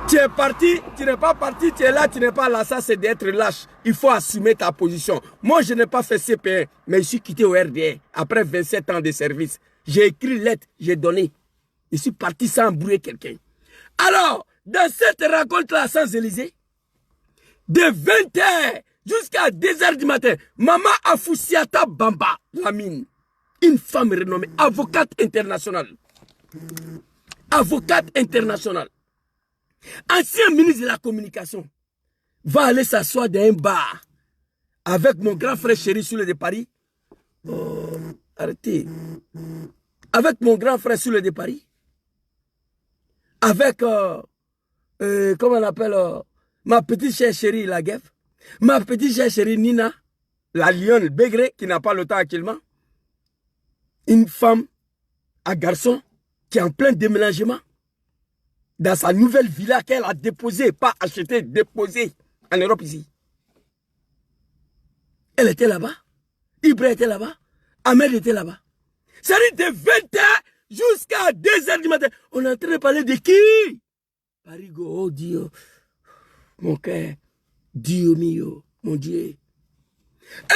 Tu es parti, tu n'es pas parti, tu es là, tu n'es pas là. Ça, c'est d'être lâche. Il faut assumer ta position. Moi, je n'ai pas fait CPR, mais je suis quitté au RDR après 27 ans de service. J'ai écrit une lettre, j'ai donné. Je suis parti sans embrouiller quelqu'un. Alors, dans cette rencontre-là à Champs-Élysées, de 20h jusqu'à 2h du matin, Maman Afousiata Bamba, Lamine, une femme renommée, avocate internationale. Avocate internationale. Ancien ministre de la communication, va aller s'asseoir dans un bar avec mon grand frère chéri Soule de Paris. Arrêtez. Avec mon grand frère Soule de Paris. Avec, comment on appelle, ma petite chère chérie la Guêpe. Ma petite chère chérie Nina, la lionne Bégré, qui n'a pas le temps actuellement. Une femme, un garçon, qui est en plein déménagement. Dans sa nouvelle villa qu'elle a déposée, pas achetée, déposée. en Europe ici. Elle était là-bas. Ibra était là-bas. Ahmed était là-bas. Ça dit de 20h jusqu'à 2h du matin. On est en train de parler de qui? Parigo, oh Dieu. Mon cœur. Dieu mio. Mon Dieu.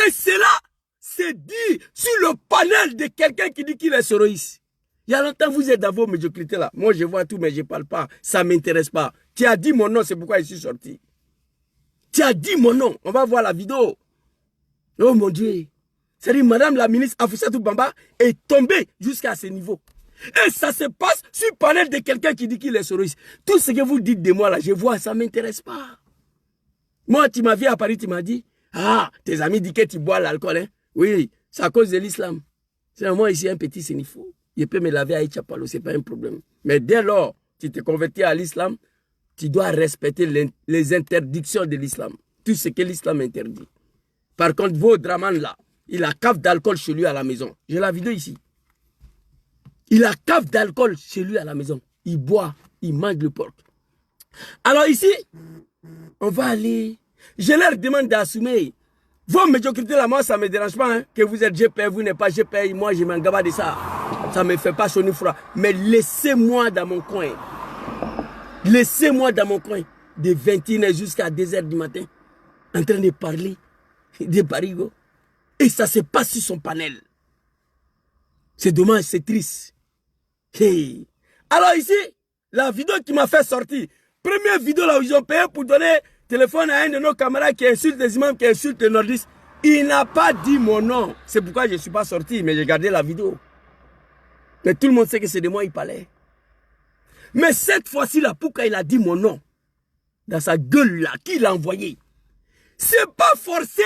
Et cela, c'est dit sur le panel de quelqu'un qui dit qu'il est soroïste. Il y a longtemps, vous êtes dans vos médiocrités là. Moi, je vois tout, mais je ne parle pas. Ça ne m'intéresse pas. Tu as dit mon nom, c'est pourquoi je suis sorti. Tu as dit mon nom. On va voir la vidéo. Oh mon Dieu. C'est-à-dire, madame la ministre Afousatou Bamba est tombée jusqu'à ce niveau. Et ça se passe sur le panel de quelqu'un qui dit qu'il est soroïste. Tout ce que vous dites de moi là, je vois, ça ne m'intéresse pas. Moi, tu m'as vu à Paris, tu m'as dit, ah, tes amis disent que tu bois l'alcool, hein? Oui, c'est à cause de l'islam. C'est moi ici un petit sénifou. Je peux me laver à Ichapalo, ce n'est pas un problème. Mais dès lors, tu te convertis à l'islam, tu dois respecter les interdictions de l'islam. Tout ce que l'islam interdit. Par contre, vos Draman là, il a cave d'alcool chez lui à la maison. J'ai la vidéo ici. Il a cave d'alcool chez lui à la maison. Il boit, il mange le porc. Alors ici, on va aller. Je leur demande d'assumer. Vos médiocrités là, moi ça ne me dérange pas. Hein, que vous êtes GPR, vous n'êtes pas GPR. Moi je m'en gaba de ça. Ça ne me fait pas chaud ni froid. Mais laissez-moi dans mon coin. Laissez-moi dans mon coin. De 21h jusqu'à 2h du matin. En train de parler de Parigo. Et ça se passe sur son panel. C'est dommage, c'est triste. Hey. Alors ici, la vidéo qui m'a fait sortir. Première vidéo là où ils ont payé pour donner téléphone à un de nos camarades qui insulte les imams, qui insulte les nordistes. Il n'a pas dit mon nom. C'est pourquoi je ne suis pas sorti, mais j'ai gardé la vidéo. Mais tout le monde sait que c'est de moi il parlait. Mais cette fois-ci là, pourquoi il a dit mon nom? Dans sa gueule là, qui l'a envoyé? C'est pas forcé.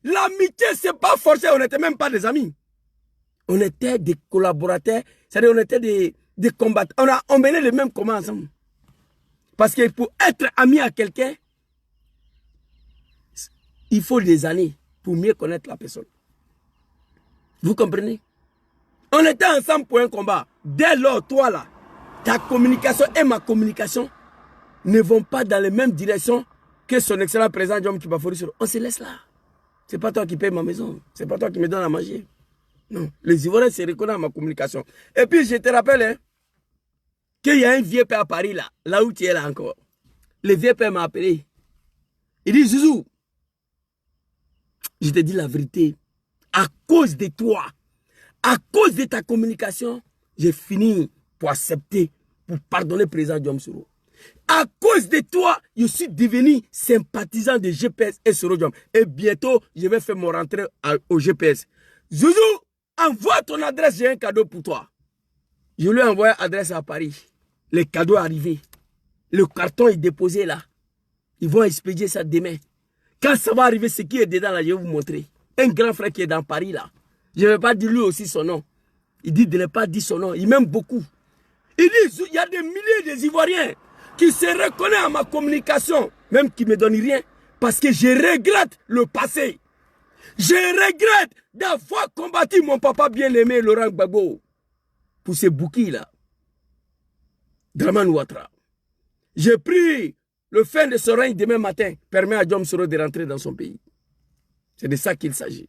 L'amitié, c'est pas forcé. On n'était même pas des amis. On était des collaborateurs. C'est-à-dire on était des combattants. On menait les mêmes combats ensemble. Parce que pour être ami à quelqu'un, il faut des années pour mieux connaître la personne. Vous comprenez? On était ensemble pour un combat. Dès lors, toi là, ta communication et ma communication ne vont pas dans les mêmes directions que son excellent président John Kibafori. On se laisse là. C'est pas toi qui paye ma maison. C'est pas toi qui me donne à manger. Non. Les Ivoiriens se reconnaissent à ma communication. Et puis, je te rappelle, hein, qu'il y a un vieux père à Paris, là où tu es là encore. Le vieux père m'a appelé. Il dit, Zouzou, je te dis la vérité. À cause de toi, à cause de ta communication, j'ai fini pour accepter, pour pardonner le président Diom Soro. À cause de toi, je suis devenu sympathisant de GPS et Soro Diom. Et bientôt, je vais faire mon rentrée au GPS. Zouzou, envoie ton adresse, j'ai un cadeau pour toi. Je lui ai envoyé l'adresse à Paris. Le cadeau est arrivé. Le carton est déposé là. Ils vont expédier ça demain. Quand ça va arriver, ce qui est dedans là, je vais vous montrer. Un grand frère qui est dans Paris là. Je ne vais pas dire lui aussi son nom. Il dit de ne pas dire son nom. Il m'aime beaucoup. Il dit, il y a des milliers d'Ivoiriens qui se reconnaissent à ma communication, même qui ne me donnent rien, parce que je regrette le passé. Je regrette d'avoir combattu mon papa bien-aimé Laurent Gbagbo pour ces bouquins là. Draman Ouattara. J'ai pris le fin de ce règne demain matin, permet à Diom Soro de rentrer dans son pays. C'est de ça qu'il s'agit.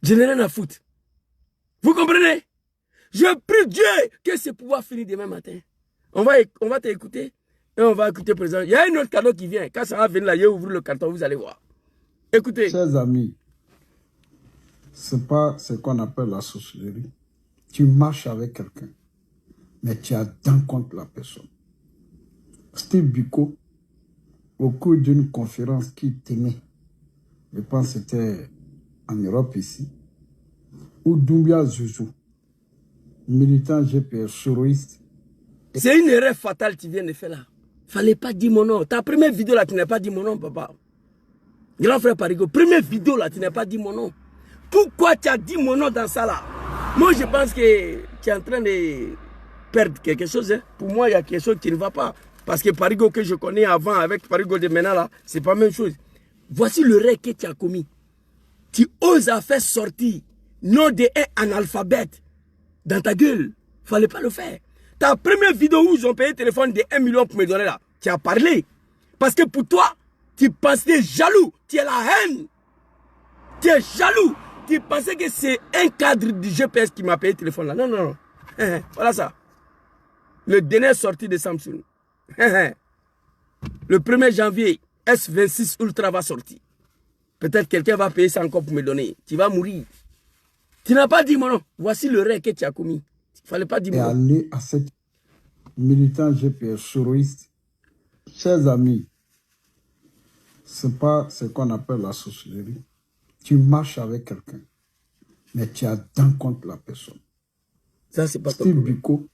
Je n'ai rien à foutre. Vous comprenez? Je prie Dieu que ce pouvoir finisse demain matin. On va t'écouter et on va écouter le président. Il y a un autre cadeau qui vient. Quand ça va venir là, je vais ouvrir le carton, vous allez voir. Écoutez. Chers amis, c'est pas ce qu'on appelle la sorcellerie. Tu marches avec quelqu'un, mais tu as dans compte la personne. Steve Biko, au cours d'une conférence qu'il tenait, je pense que c'était en Europe ici, où Doumbia Zouzou, militant GPS soroïste. C'est une erreur fatale que tu viens de faire là. Fallait pas dire mon nom. Ta première vidéo là, tu n'as pas dit mon nom, papa. Grand frère Parigo, première vidéo là, tu n'as pas dit mon nom. Pourquoi tu as dit mon nom dans ça là? Moi, je pense que tu es en train de perdre quelque chose. Hein. Pour moi, il y a quelque chose qui ne va pas. Parce que Parigo que je connais avant, avec Parigo de maintenant là, c'est pas la même chose. Voici le rêve que tu as commis. Tu oses à faire sortir nom de un analphabète dans ta gueule. Fallait pas le faire. Ta première vidéo où ils ont payé le téléphone de 1 million pour me donner là, tu as parlé. Parce que pour toi, tu pensais jaloux. Tu es la haine. Tu es jaloux. Tu pensais que c'est un cadre du GPS qui m'a payé le téléphone là. Non, non, non. Voilà ça. Le dernier sorti de Samsung. Le 1er janvier, S26 Ultra va sortir. Peut-être quelqu'un va payer ça encore pour me donner. Tu vas mourir. Tu n'as pas dit mon nom. Voici le rêve que tu as commis. Il ne fallait pas dire mon nom. Et aller à cette militant GPS choroïste, chers amis, ce n'est pas ce qu'on appelle la sorcellerie. Tu marches avec quelqu'un, mais tu as d'un contre la personne. Ça, c'est pas ton Steve problème. Biko,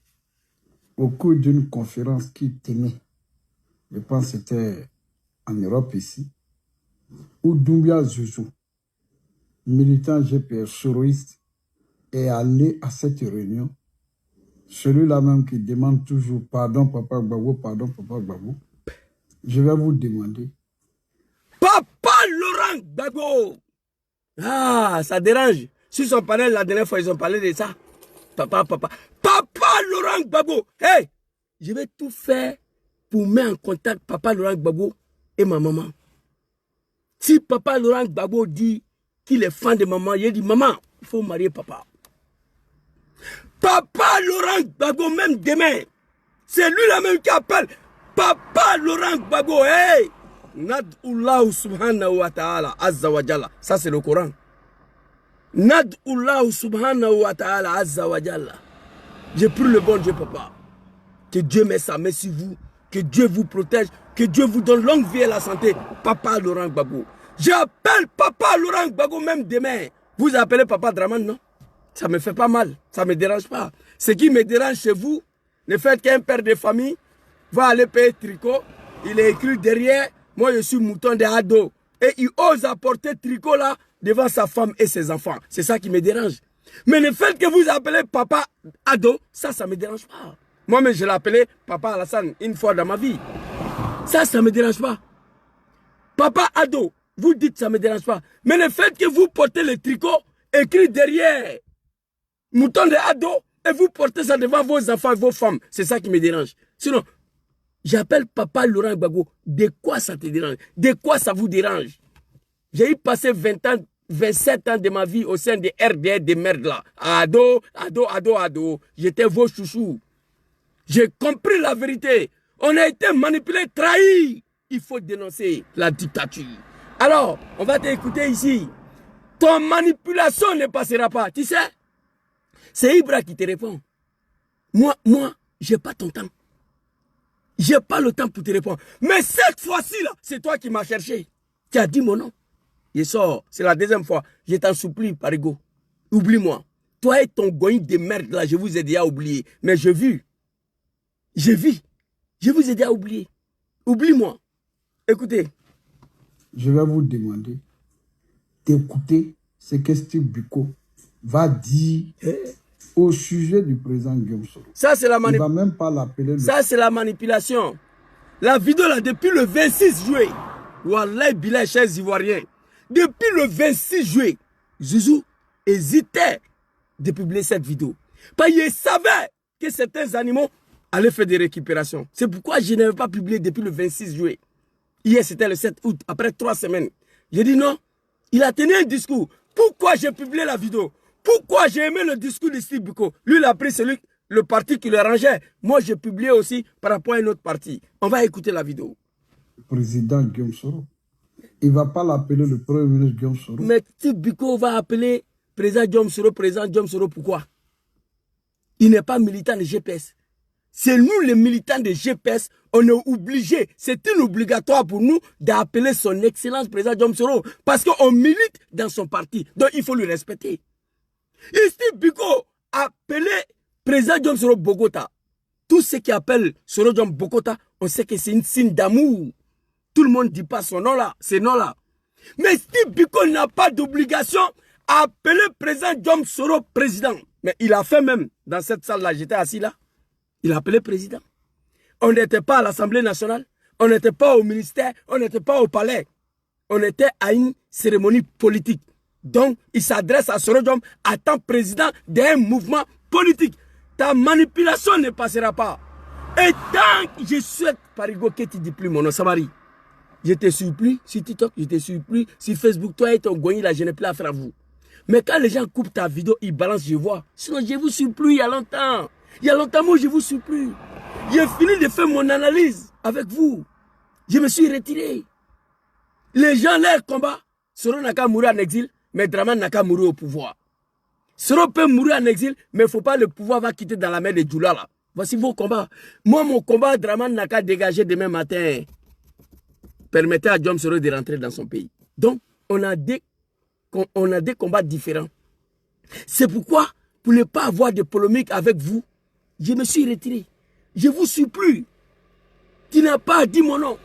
au cours d'une conférence qu'il tenait, je pense que c'était en Europe ici, où Doumbia Zouzou, militant GPS choroïste, est allé à cette réunion. Celui-là même qui demande toujours pardon Papa Gbagbo, pardon Papa Gbagbo. Je vais vous demander. Papa Laurent Gbagbo. Ah, ça dérange. Sur son panel, la dernière fois, ils ont parlé de ça. Papa Laurent Gbagbo. Hey, je vais tout faire pour mettre en contact Papa Laurent Gbagbo et ma maman. Si Papa Laurent Gbagbo dit qu'il est fan de maman, il dit maman, il faut marier papa. Papa Laurent Gbagbo, même demain, c'est lui-là même qui appelle Papa Laurent Gbagbo. Hey, Nad'ullahu subhanahu wa ta'ala azza wa jalla. Ça c'est le Coran. Nad'ullahu subhanahu wa ta'ala azza wa jalla. J'ai pris le bon Dieu, papa. Que Dieu met sa main sur vous. Que Dieu vous protège. Que Dieu vous donne longue vie et la santé. Papa Laurent Gbagbo. J'appelle Papa Laurent Gbagbo même demain. Vous appelez Papa Draman, non? Ça ne me fait pas mal. Ça ne me dérange pas. Ce qui me dérange chez vous, le fait qu'un père de famille va aller payer tricot. Il est écrit derrière, moi je suis mouton de ado. Et il ose apporter tricot là devant sa femme et ses enfants. C'est ça qui me dérange. Mais le fait que vous appelez Papa ado, ça ne me dérange pas. Moi-même, je l'ai appelé Papa Alassane une fois dans ma vie. Ça ne me dérange pas. Papa ado, vous dites ça ne me dérange pas. Mais le fait que vous portez le tricot écrit derrière mouton de ado et vous portez ça devant vos enfants et vos femmes, c'est ça qui me dérange. Sinon, j'appelle Papa Laurent Gbagbo. De quoi ça te dérange? De quoi ça vous dérange? J'ai eu passé 20 ans, 27 ans de ma vie au sein des RDR de merde là. Ado. J'étais vos chouchous. J'ai compris la vérité. On a été manipulé, trahi. Il faut dénoncer la dictature. Alors, on va t'écouter ici. Ton manipulation ne passera pas. Tu sais, c'est Ibra qui te répond. Moi, j'ai pas ton temps. J'ai pas le temps pour te répondre. Mais cette fois-ci, là, c'est toi qui m'as cherché. Tu as dit mon nom. Je sors. C'est la deuxième fois. Je t'en supplie, Parigo. Oublie-moi. Toi et ton goïn de merde, là, je vous ai déjà oublié. Mais j'ai vu. J'ai vu. Je vous ai déjà oublié. Oublie-moi. Écoutez. Je vais vous demander d'écouter ce que Steve Biko va dire au sujet du président Guillaume Soro. Ça, c'est la manipulation. Il ne va même pas l'appeler. Ça, c'est la manipulation. La vidéo, là, depuis le 26 juillet. Wallah, bilay, chers Ivoiriens. Depuis le 26 juillet, Zouzou hésitait de publier cette vidéo. Parce qu'il savait que certains animaux allaient faire des récupérations. C'est pourquoi je n'avais pas publié depuis le 26 juillet. Hier, c'était le 7 août, après 3 semaines. J'ai dit non. Il a tenu un discours. Pourquoi j'ai publié la vidéo? Pourquoi j'ai aimé le discours de Steve Biko? Lui, il a pris le parti qui le rangeait. Moi, j'ai publié aussi par rapport à un autre parti. On va écouter la vidéo. Le président Guillaume Soro. Il ne va pas l'appeler le premier ministre Guillaume Soro. Mais Steve Biko va appeler président Guillaume Soro, pourquoi? Il n'est pas militant de GPS. C'est nous, les militants de GPS, on est obligés, c'est obligatoire pour nous d'appeler son excellence président Guillaume Soro. Parce qu'on milite dans son parti. Donc, il faut le respecter. Et Steve Biko appelé président Guillaume Soro Bogota. Tous ceux qui appellent Soro Guillaume Bogota, on sait que c'est une signe d'amour. Tout le monde ne dit pas son nom là, ces noms là. Mais Steve Biko n'a pas d'obligation à appeler président Guillaume Soro président. Mais il a fait même, dans cette salle là, j'étais assis là, il a appelé président. On n'était pas à l'Assemblée nationale, on n'était pas au ministère, on n'était pas au palais. On était à une cérémonie politique. Donc, il s'adresse à Soro Guillaume en tant que président d'un mouvement politique. Ta manipulation ne passera pas. Et tant que je souhaite, Parigo, que tu ne dis plus mon nom, Samari. Je te suis plus sur TikTok, je te suis plus sur Facebook. Toi et ton goigny là, je n'ai plus affaire à vous. Mais quand les gens coupent ta vidéo, ils balancent, je vois. Sinon, je vous suis plus il y a longtemps. Il y a longtemps, moi, je vous suis plus. J'ai fini de faire mon analyse avec vous. Je me suis retiré. Les gens, leur combat, Soro n'a qu'à mourir en exil, mais Dramane n'a qu'à mourir au pouvoir. Soro peut mourir en exil, mais il ne faut pas le pouvoir va quitter dans la main de Djoula là. Voici vos combats. Moi, mon combat, Dramane n'a qu'à dégager demain matin. Permettez à Diom Soro de rentrer dans son pays. Donc, on a des combats différents. C'est pourquoi, pour ne pas avoir de polémique avec vous, je me suis retiré. Je ne vous suis plus. Tu n'as pas dit mon nom.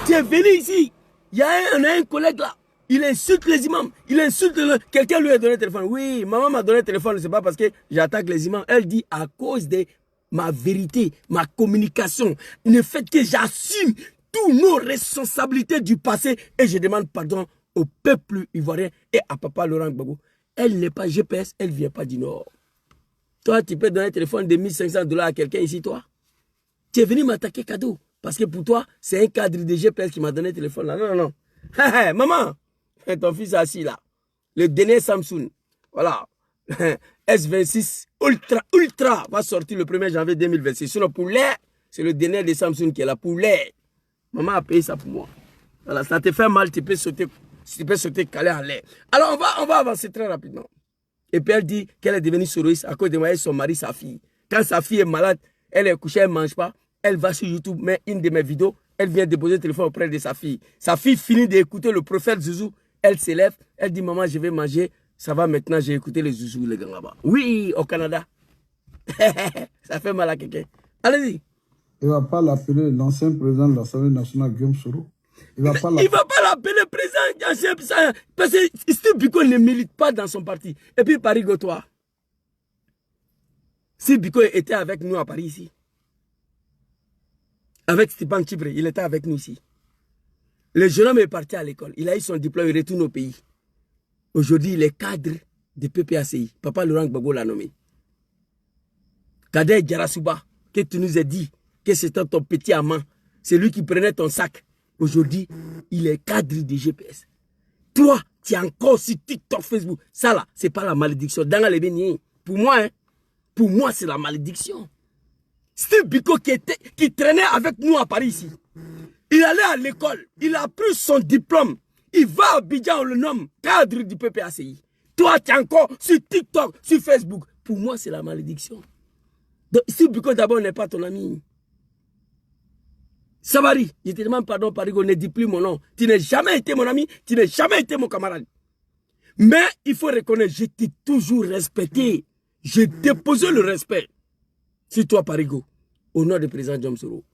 Tu es venu ici. On a un collègue là. Il insulte les imams. Il insulte quelqu'un lui a donné le téléphone. Oui, maman m'a donné le téléphone. Ce n'est pas parce que j'attaque les imams. Elle dit à cause de ma vérité, ma communication, le fait que j'assume toutes nos responsabilités du passé et je demande pardon au peuple ivoirien et à papa Laurent Gbagbo. Elle n'est pas GPS, elle ne vient pas du Nord. Toi, tu peux donner un téléphone de 1500 $ à quelqu'un ici, toi. Tu es venu m'attaquer cadeau. Parce que pour toi, c'est un cadre de GPS qui m'a donné le téléphone là. Non, non, non. Maman, ton fils est assis là. Le dernier Samsung. Voilà. S26 Ultra va sortir le 1er janvier 2026. Sur le poulet, c'est le dernier de Samsung qui est là. Poulet. Maman a payé ça pour moi. Voilà, ça te fait mal, tu peux sauter calé en l'air. Alors, on va avancer très rapidement. Et puis elle dit qu'elle est devenue soroiste à cause de moi et son mari, sa fille. Quand sa fille est malade, elle est couchée, elle ne mange pas. Elle va sur YouTube, met une de mes vidéos, elle vient déposer le téléphone auprès de sa fille. Sa fille finit d'écouter le prophète Zouzou, elle s'élève, elle dit maman je vais manger, ça va maintenant, j'ai écouté les Zouzou, les gars là-bas. Oui, au Canada. Ça fait mal à quelqu'un. Allez-y. Il ne va pas l'appeler l'ancien président de l'Assemblée nationale, Guillaume Soro. Il ne va pas l'appeler président, parce que Steve Biko ne milite pas dans son parti. Et puis Paris-Gotois. Steve Biko était avec nous à Paris ici. Avec Stepan Chibré, il était avec nous ici. Le jeune homme est parti à l'école. Il a eu son diplôme, il retourne au pays. Aujourd'hui, il est cadre de PPACI. Papa Laurent Gbagbo l'a nommé. Kader Djarasouba, que tu nous as dit que c'était ton petit amant. C'est lui qui prenait ton sac. Aujourd'hui, il est cadre de GPS. Toi, tu es encore sur TikTok, Facebook. Ça là, c'est pas la malédiction. Dans les bénis. Pour moi, c'est la malédiction. Steve Biko qui traînait avec nous à Paris ici. Il allait à l'école. Il a pris son diplôme. Il va à Abidjan, on le nomme cadre du PPACI. Toi, tu es encore sur TikTok, sur Facebook. Pour moi, c'est la malédiction. Donc, Steve Biko d'abord n'est pas ton ami. Savary, je te demande pardon, Parigo, ne dis plus mon nom. Tu n'as jamais été mon ami, tu n'as jamais été mon camarade. Mais il faut reconnaître, je t'ai toujours respecté. J'ai déposé le respect sur toi, Parigo, au nom du président Diom Soro.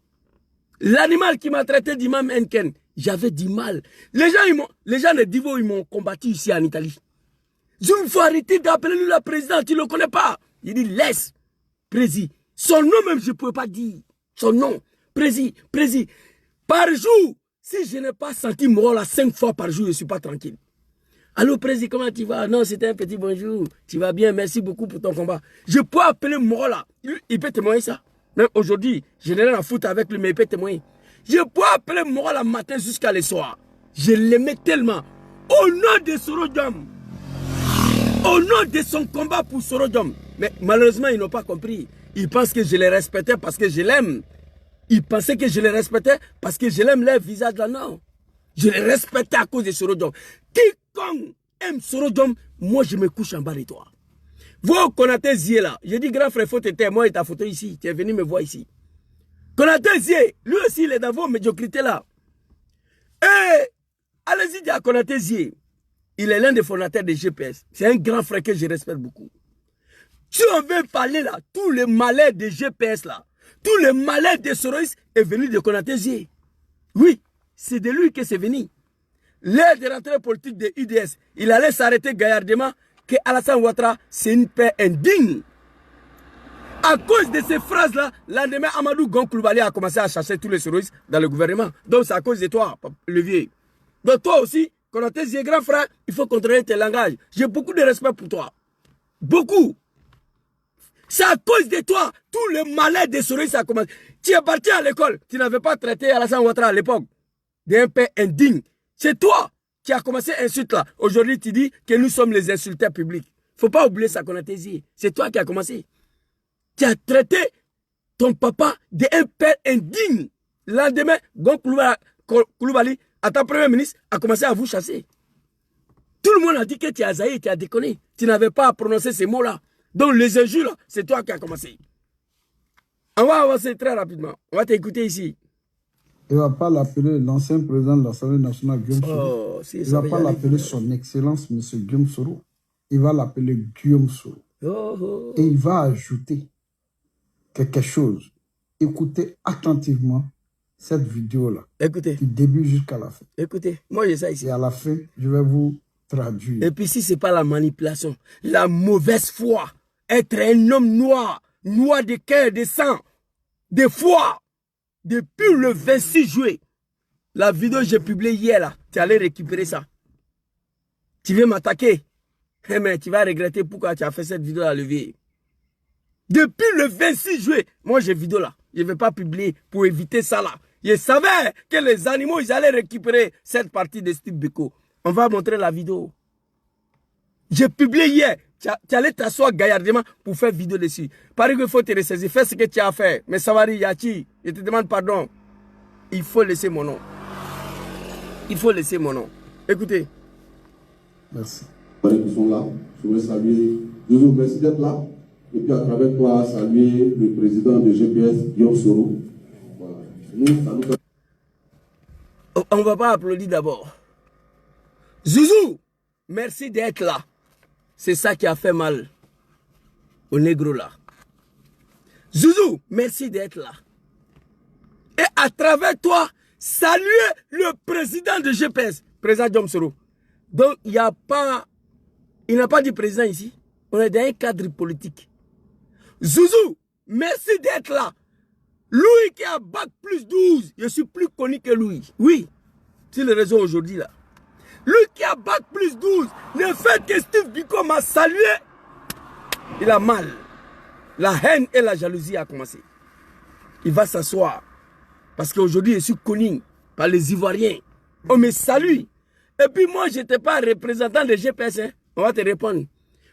L'animal qui m'a traité d'imam Enken, j'avais du mal. Les gens de Divo, ils m'ont combattu ici en Italie. Il faut arrêter d'appeler lui la présidente, tu ne le connais pas. Il dit, laisse, président. Son nom même, je ne pouvais pas dire. Son nom. Président, par jour, si je n'ai pas senti mort là 5 fois par jour, je ne suis pas tranquille. Allô, président, comment tu vas? Non, c'était un petit bonjour. Tu vas bien, merci beaucoup pour ton combat. Je peux appeler mort là. Il peut témoigner ça. Même aujourd'hui, je n'ai rien à foutre avec lui, mais il peut témoigner. Je peux appeler mort là matin jusqu'à le soir. Je l'aimais tellement. Au nom de Soro Diom. Au nom de son combat pour Soro Diom. Mais malheureusement, ils n'ont pas compris. Ils pensent que je les respectais parce que je l'aime. Ils pensaient que je les respectais parce que je l'aime leur visage là, non. Je les respectais à cause de Soro Diom. Quiconque aime Soro Diom, moi je me couche en bas de toi. Vous, Konaté Zié là, j'ai dit grand frère, faut te taire, moi et ta photo ici, tu es venu me voir ici. Konaté Zié, lui aussi il est dans vos médiocrités là. Et allez-y dire à Konaté Zié, il est l'un des fondateurs de GPS. C'est un grand frère que je respecte beaucoup. Si on veut parler là, tous les malheurs de GPS là, tout le malheur de Soroïs est venu de Konaté Zié. Oui, c'est de lui que c'est venu. L'ère de rentrée politique de UDS, il allait s'arrêter gaillardement que Alassane Ouattara, c'est une paix indigne. À cause de ces phrases-là, l'endemain, Amadou Gon Coulibaly a commencé à chercher tous les Soroïs dans le gouvernement. Donc c'est à cause de toi, le vieux. Donc toi aussi, Konaté Zié, grand frère, il faut contrôler tes langages. J'ai beaucoup de respect pour toi. Beaucoup. C'est à cause de toi, tout le malheur des Soroïs a commencé. Tu es parti à l'école, tu n'avais pas traité Alassane Ouattara à l'époque. d'un père indigne. C'est toi qui as commencé l'insulte là. Aujourd'hui, tu dis que nous sommes les insulteurs publics. Il ne faut pas oublier ça qu'on a dit. C'est toi qui as commencé. Tu as traité ton papa d'un père indigne. Le lendemain, Gon Koulibaly, à ta premier ministre, a commencé à vous chasser. Tout le monde a dit que tu as zaï, tu as déconné. Tu n'avais pas à prononcer ces mots-là. Donc les injures, c'est toi qui as commencé. On va avancer très rapidement. On va t'écouter ici. Il ne va pas l'appeler l'ancien président de l'Assemblée nationale, Guillaume Soro. Si, il ne va pas l'appeler son excellence, M. Guillaume Soro. Il va l'appeler Guillaume Soro. Et il va ajouter quelque chose. Écoutez attentivement cette vidéo-là. Écoutez. Du début jusqu'à la fin. Écoutez, moi j'ai ça ici. Et à la fin, je vais vous traduire. Et puis si ce n'est pas la manipulation, la mauvaise foi, être un homme noir, noir de cœur, de sang, de foi, depuis le 26 juillet, la vidéo que j'ai publiée hier là, tu allais récupérer ça. Tu veux m'attaquer? Eh mais tu vas regretter pourquoi tu as fait cette vidéo à lever. Depuis le 26 juillet, moi j'ai vidéo là. Je ne vais pas publier pour éviter ça là. Je savais que les animaux, ils allaient récupérer cette partie de Steve Biko. On va montrer la vidéo. J'ai publié hier. Tu allais t'asseoir gaillardement pour faire vidéo dessus. Pareil qu'il faut te ressaisir. Fais ce que tu as fait. Mais Savary Yachi, je te demande pardon. Il faut laisser mon nom. Il faut laisser mon nom. Écoutez. Merci. Qui sont là, je veux saluer. Zouzou, merci d'être là. Et puis à travers toi, saluer le président de GPS, Guillaume Soro. Voilà. Nous, ça nous fait... On ne va pas applaudir d'abord. Zouzou, merci d'être là. C'est ça qui a fait mal au négro là. Zouzou, merci d'être là. Et à travers toi, saluer le président de GPS, président Guillaume Soro. Donc, il n'a pas dit président ici. On est dans un cadre politique. Zouzou, merci d'être là. Louis qui a bac plus 12, je suis plus connu que Louis. Oui, c'est le réseau aujourd'hui là. Lui qui a bac plus 12, le fait que Steve Biko m'a salué, il a mal. La haine et la jalousie a commencé. Il va s'asseoir. Parce qu'aujourd'hui, je suis connu par les Ivoiriens. On me salue. Et puis moi, je n'étais pas représentant de GPS. Hein. On va te répondre.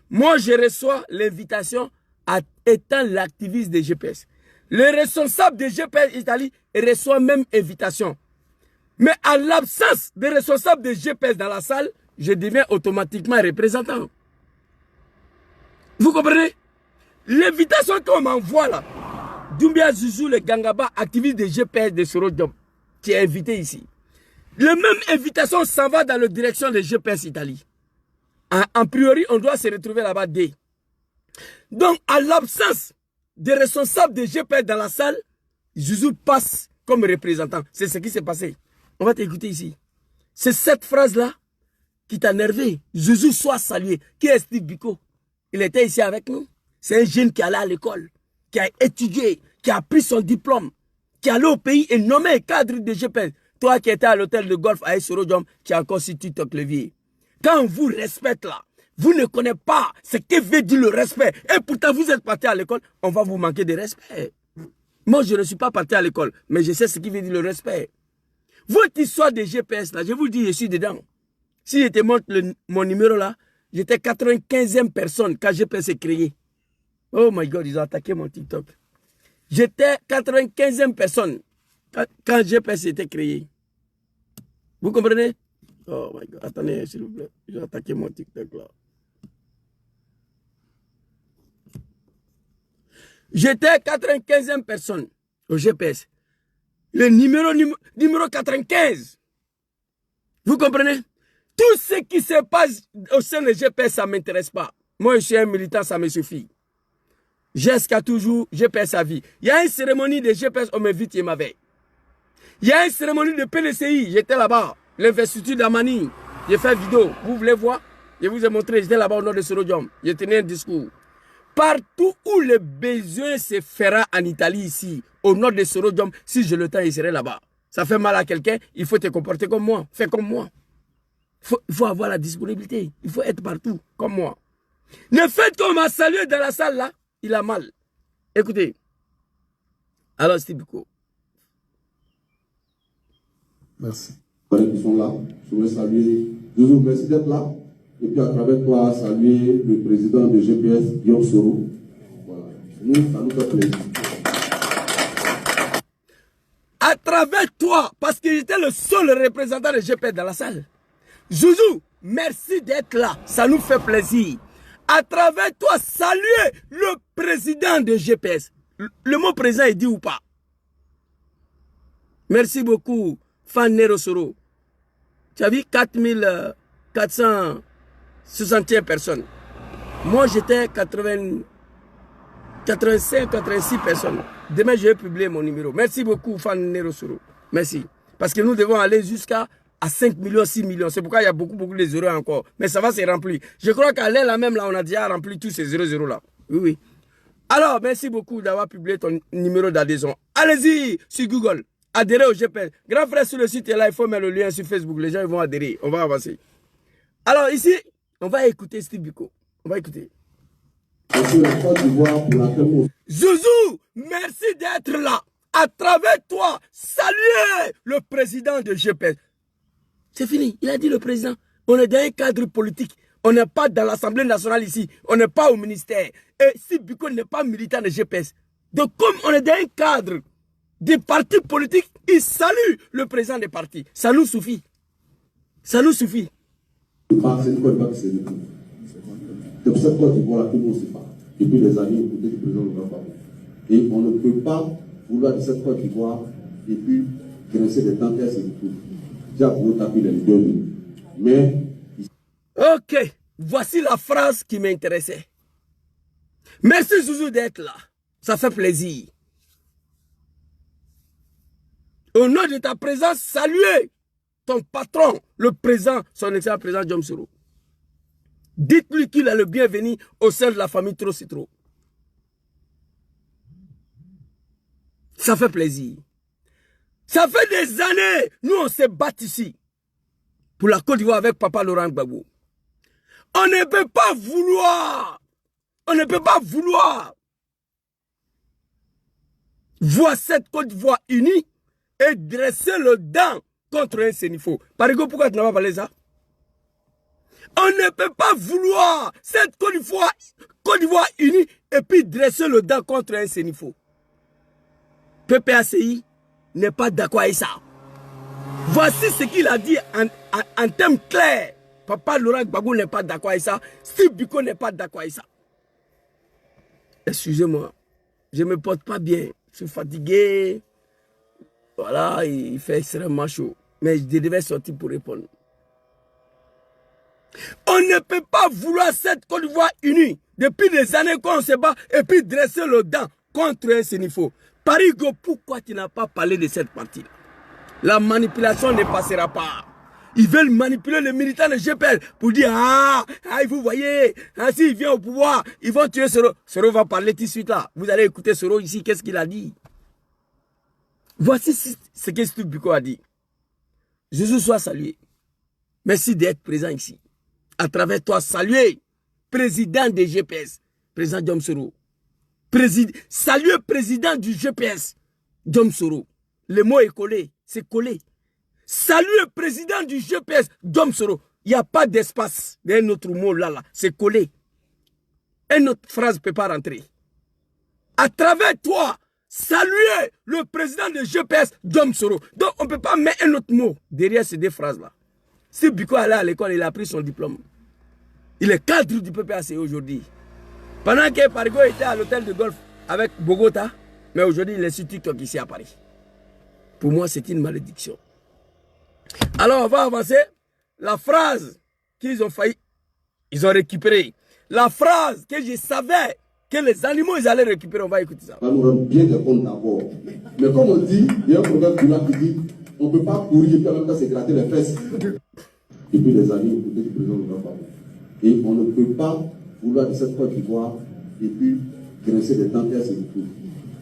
Moi, je reçois l'invitation à étant l'activiste de GPS. Le responsable de GPS Italie reçoit même invitation. Mais à l'absence de responsable de GPS dans la salle, je deviens automatiquement représentant. Vous comprenez? L'invitation qu'on m'envoie là, Doumbia Zouzou, le Gangaba, activiste de GPS de Soro Diop, qui est invité ici. La même invitation s'en va dans la direction de GPS Italie. En priori, on doit se retrouver là-bas dès. Donc, à l'absence de responsable de GPS dans la salle, Zouzou passe comme représentant. C'est ce qui s'est passé. On va t'écouter ici. C'est cette phrase-là qui t'a énervé. Zouzou soit salué. Qui est Steve Biko? Il était ici avec nous. C'est un jeune qui allait à l'école, qui a étudié, qui a pris son diplôme, qui allait au pays et nommé cadre de GPS. Toi qui étais à l'hôtel de golf à Essorodium, qui a encore su TikTok levier. Quand on vous respecte là, vous ne connaissez pas ce que veut dire le respect. Et pourtant, vous êtes parti à l'école, on va vous manquer de respect. Moi, je ne suis pas parti à l'école, mais je sais ce qui veut dire le respect. Votre histoire de GPS là, je vous le dis, je suis dedans. Si je te montre mon numéro là, j'étais 95e personne quand GPS est créé. Oh my God, ils ont attaqué mon TikTok. J'étais 95e personne quand GPS était créé. Vous comprenez? Oh my God, attendez, s'il vous plaît. Ils ont attaqué mon TikTok là. J'étais 95e personne au GPS. Le numéro 95. Vous comprenez? Tout ce qui se passe au sein du GPS, ça ne m'intéresse pas. Moi, je suis un militant, ça me suffit. Jusqu'à toujours, GPS à vie. Il y a une cérémonie de GPS, on m'invite, il m'avait. Il y a une cérémonie de PLCI, j'étais là-bas. L'investiture d'Amani, j'ai fait vidéo. Vous voulez voir? Je vous ai montré, j'étais là-bas au nord de Sorodium. J'ai tenu un discours. Partout où le besoin se fera en Italie, ici, au nord de Sorodium, si j'ai le temps, il serait là-bas. Ça fait mal à quelqu'un, il faut te comporter comme moi. Fais comme moi. Il faut avoir la disponibilité. Il faut être partout, comme moi. Le fait qu'on m'a salué dans la salle là, il a mal. Écoutez. Alors, Steve Biko. Merci. qui sont là. Je voudrais saluer. Zouzou, merci d'être là. Et puis à travers toi, saluer le président de GPS, Guillaume Soro. Voilà. Nous, ça nous fait plaisir. À travers toi, parce que j'étais le seul représentant de GPS dans la salle. Zouzou, merci d'être là. Ça nous fait plaisir. À travers toi, saluer le président de GPS. Le mot président est dit ou pas? Merci beaucoup, Fan Nero Soro. Tu as vu 4461 personnes. Moi, j'étais 85, 86 personnes. Demain, je vais publier mon numéro. Merci beaucoup, Fan Nero Soro. Merci. Parce que nous devons aller jusqu'à 5 millions, 6 millions. C'est pourquoi il y a beaucoup de zéros encore. Mais ça va se remplir. Je crois qu'à l'aile là même, là, on a déjà rempli tous ces 0 là. Oui, oui. Alors, merci beaucoup d'avoir publié ton numéro d'adhésion. Allez-y sur Google. Adhérez au GPS. Grand frère, sur le site est là, il faut mettre le lien sur Facebook. Les gens ils vont adhérer. On va avancer. Alors ici, on va écouter Steve Biko. On va écouter. Zouzou, merci d'être là. À travers toi, saluez le président de GPS. C'est fini. Il a dit le président. On est dans un cadre politique. On n'est pas dans l'Assemblée nationale ici. On n'est pas au ministère. Et Steve Biko n'est pas militant de GPS. Donc comme on est dans un cadre des partis politiques, il salue le président des partis. Ça nous suffit. Ça nous suffit. C'est pour cette Côte d'Ivoire que nous ne sait pas. Depuis des années, écoutez le président de la. Et on ne peut pas vouloir de cette Côte d'Ivoire et puis grincer des dents et tout. Déjà pour taper les deux. Mais. Ok, voici la phrase qui m'intéressait. Merci Zouzou d'être là. Ça fait plaisir. Au nom de ta présence, saluez ton patron, le président, son excellent président Guillaume Soro. Dites-lui qu'il est le bienvenu au sein de la famille Trocitro. Ça fait plaisir. Ça fait des années, nous on s'est battu ici pour la Côte d'Ivoire avec Papa Laurent Gbagbo. On ne peut pas vouloir, voir cette Côte d'Ivoire unie et dresser le dent contre un Sénifo. Parigo, pourquoi tu n'as pas parlé de ça? On ne peut pas vouloir cette Côte d'Ivoire unie et puis dresser le dent contre un Sénifo. PPACI n'est pas d'accord avec ça. Voici ce qu'il a dit en termes clairs. Papa Laurent Gbagbo n'est pas d'accord avec ça. Steve Biko n'est pas d'accord avec ça. Excusez-moi, je ne me porte pas bien. Je suis fatigué. Voilà, il fait extrêmement chaud. Mais je devais sortir pour répondre. On ne peut pas vouloir cette Côte d'Ivoire unie depuis des années qu'on se bat et puis dresser le dent contre un Sénifo. Parigo, pourquoi tu n'as pas parlé de cette partie-là? La manipulation ne passera pas. Ils veulent manipuler les militants de GPL pour dire vous voyez, s'il vient au pouvoir, ils vont tuer Soro. Soro va parler tout de suite là. Vous allez écouter Soro ici, qu'est-ce qu'il a dit? Voici ce que Steve Biko a dit. Jésus soit salué. Merci d'être présent ici. À travers toi, saluer président des GPS, président Guillaume Soro. Saluer président du GPS, Guillaume Soro. Le mot est collé, c'est collé. Saluer président du GPS, Guillaume Soro. Il n'y a pas d'espace. Il y a un autre mot là, c'est collé. Une autre phrase ne peut pas rentrer. À travers toi, saluer le président de GPS, Guillaume Soro. Donc on ne peut pas mettre un autre mot derrière ces deux phrases-là. Si Biko allait à l'école, il a pris son diplôme. Il est cadre du PPACI aujourd'hui. Pendant que Parigo était à l'hôtel de golf avec Bogota, mais aujourd'hui il est sur TikTok ici à Paris. Pour moi, c'est une malédiction. Alors on va avancer. La phrase qu'ils ont failli, ils ont récupéré. La phrase que je savais que les animaux ils allaient récupérer, on va écouter ça. Ça nous rend bien des comptes d'abord. Mais comme on dit, il y a un proverbe qui dit on ne peut pas courir et puis en même temps se gratter les fesses. Depuis des années, écoutez le président de la. Et on ne peut pas vouloir de cette Côte d'Ivoire et puis grincer des dents et tout.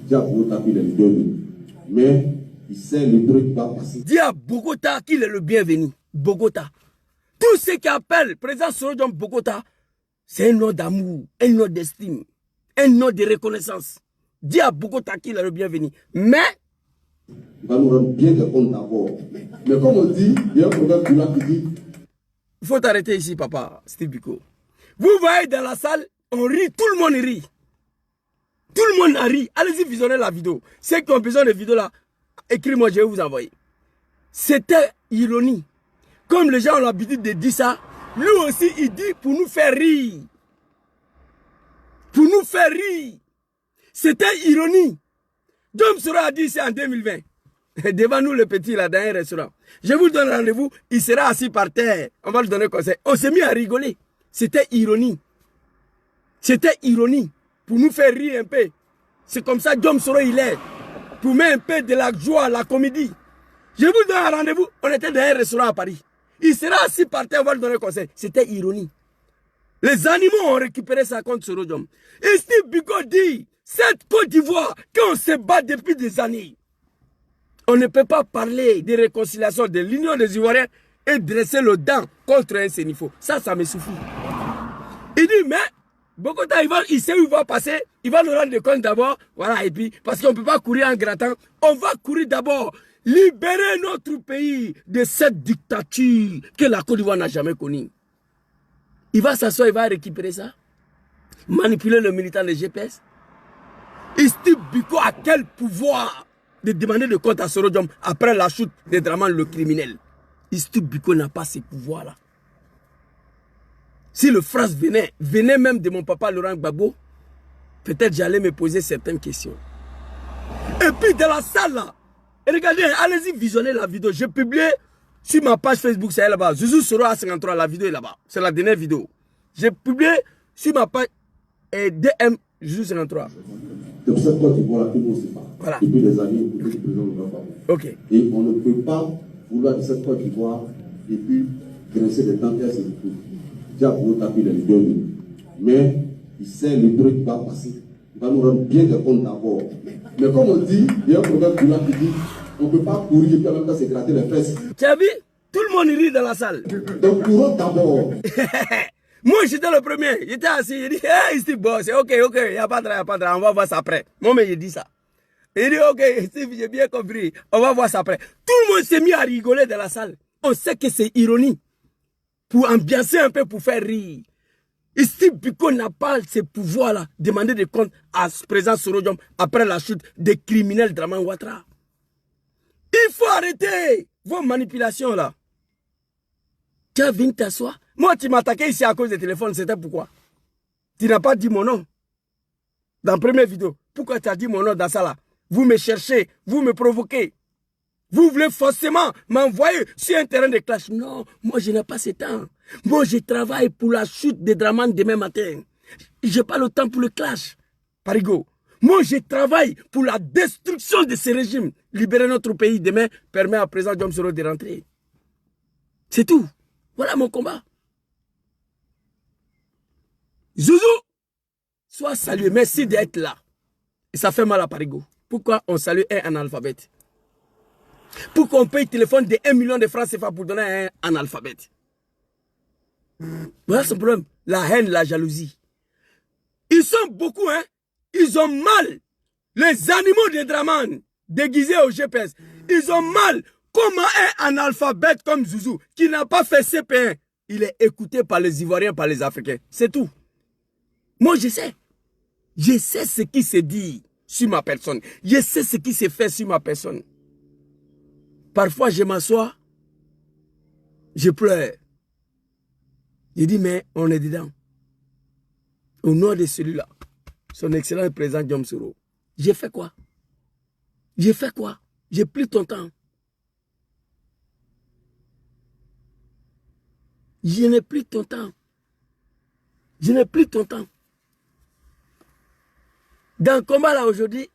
Déjà pour taper les deux. Mais il sait le truc qui va passer. Dis à Bogota qu'il est le bienvenu. Bogota. Tout ce qui appelle président Soro Bogota, c'est un nom d'amour, un nom d'estime, un nom de reconnaissance. Dis à Bogota qu'il est le bienvenu. Mais Il va nous rendre bien des comptes d'abord. Mais comme on dit, il y a un proverbe qui dit... Il faut t'arrêter ici, papa, Steve Biko. Vous voyez dans la salle, on rit, tout le monde rit. Tout le monde a ri. Allez-y visionner la vidéo. Ceux qui ont besoin de vidéo là, écris-moi, je vais vous envoyer. C'était ironie. Comme les gens ont l'habitude de dire ça, lui aussi il dit pour nous faire rire. Pour nous faire rire. C'était ironie. Dom Sora a dit ça en 2020. Devant nous, le petit, là, dans un restaurant. Je vous donne rendez-vous, il sera assis par terre. On va lui donner conseil. On s'est mis à rigoler. C'était ironie. C'était ironie. Pour nous faire rire un peu. C'est comme ça Dom Sora il est. Pour mettre un peu de la joie, la comédie. Je vous donne un rendez-vous. On était dans un restaurant à Paris. Il sera assis par terre, on va lui donner conseil. C'était ironie. Les animaux ont récupéré ça contre Soro Diom. Et Steve Biko dit, cette Côte d'Ivoire, qu'on se bat depuis des années, on ne peut pas parler de réconciliation de l'Union des Ivoiriens et dresser le dent contre un sénifo. Ça me suffit. Il dit, mais, Bokota, il sait où il va passer, il va nous rendre compte d'abord, voilà, et puis, parce qu'on ne peut pas courir en grattant, on va courir d'abord, libérer notre pays de cette dictature que la Côte d'Ivoire n'a jamais connue. Il va s'asseoir, il va récupérer ça, manipuler le militant de GPS. Et Steve Biko a quel pouvoir de demander de compte à Soro Diom après la chute de Dramane le criminel? Steve Biko n'a pas ces pouvoirs-là. Si le phrase venait même de mon papa Laurent Gbagbo, peut-être j'allais me poser certaines questions. Et puis dans la salle là, regardez, allez-y visionner la vidéo. J'ai publié sur ma page Facebook, c'est là-bas. Zouzou Soro A53, la vidéo est là-bas. C'est la dernière vidéo. J'ai publié sur ma page DM Zouzou 53. C'est pour cette Côte d'Ivoire là que nous ne sait pas. Voilà. Depuis des années, le président ne va pas. Ok. Et on ne peut pas vouloir de cette Côte d'Ivoire et puis grincer des dents et se retrouver. Déjà pour nous taper les leaders. Mais il sait le truc qui va passer. Il va nous rendre bien des comptes d'abord. Mais comme on dit, il y a un proverbe qui dit on ne peut pas courir et puis en même temps se gratter les fesses. Tu as vu? Tout le monde rit dans la salle. Donc courons d'abord. Moi, j'étais le premier. J'étais assis. Il dit, hey, Steve, bon, c'est ok, il n'y a pas de drame, on va voir ça après. Moi, mais il dit ça. Il dit, ok, Steve, j'ai bien compris. On va voir ça après. Tout le monde s'est mis à rigoler dans la salle. On sait que c'est ironie. Pour ambiancer un peu, pour faire rire. Et Steve Biko n'a pas ces pouvoirs-là. Demander des comptes à ce président Soro Diom après la chute des criminels Dramane Ouattara. Il faut arrêter vos manipulations-là. Tu as venu t'asseoir. Moi, tu m'as attaqué ici à cause des téléphones. C'était pourquoi? Tu n'as pas dit mon nom. Dans la première vidéo. Pourquoi tu as dit mon nom dans ça là? Vous me cherchez, vous me provoquez. Vous voulez forcément m'envoyer sur un terrain de clash. Non, moi je n'ai pas ce temps. Moi je travaille pour la chute de Dramane demain matin. Je n'ai pas le temps pour le clash. Parigo. Moi je travaille pour la destruction de ce régime. Libérer notre pays demain permet à président Dom Soro de rentrer. C'est tout. Voilà mon combat. Zouzou, sois salué. Merci d'être là. Et ça fait mal à Parigo. Pourquoi on salue un analphabète? Pourquoi on paye téléphone de 1 million de francs CFA pour donner à un analphabète? Voilà son problème. La haine, la jalousie. Ils sont beaucoup, hein. Ils ont mal. Les animaux de Dramane, déguisés au GPS, ils ont mal. Comment un analphabète comme Zouzou, qui n'a pas fait CP1, il est écouté par les Ivoiriens, par les Africains. C'est tout. Moi, je sais. Je sais ce qui se dit sur ma personne. Je sais ce qui se fait sur ma personne. Parfois, je m'assois, je pleure. Je dis, mais on est dedans. Au nom de celui-là, son excellent président Dom Soro, j'ai fait quoi? J'ai fait quoi? J'ai pris ton temps. Je n'ai plus ton temps. Je n'ai plus ton temps. Dans le combat là aujourd'hui,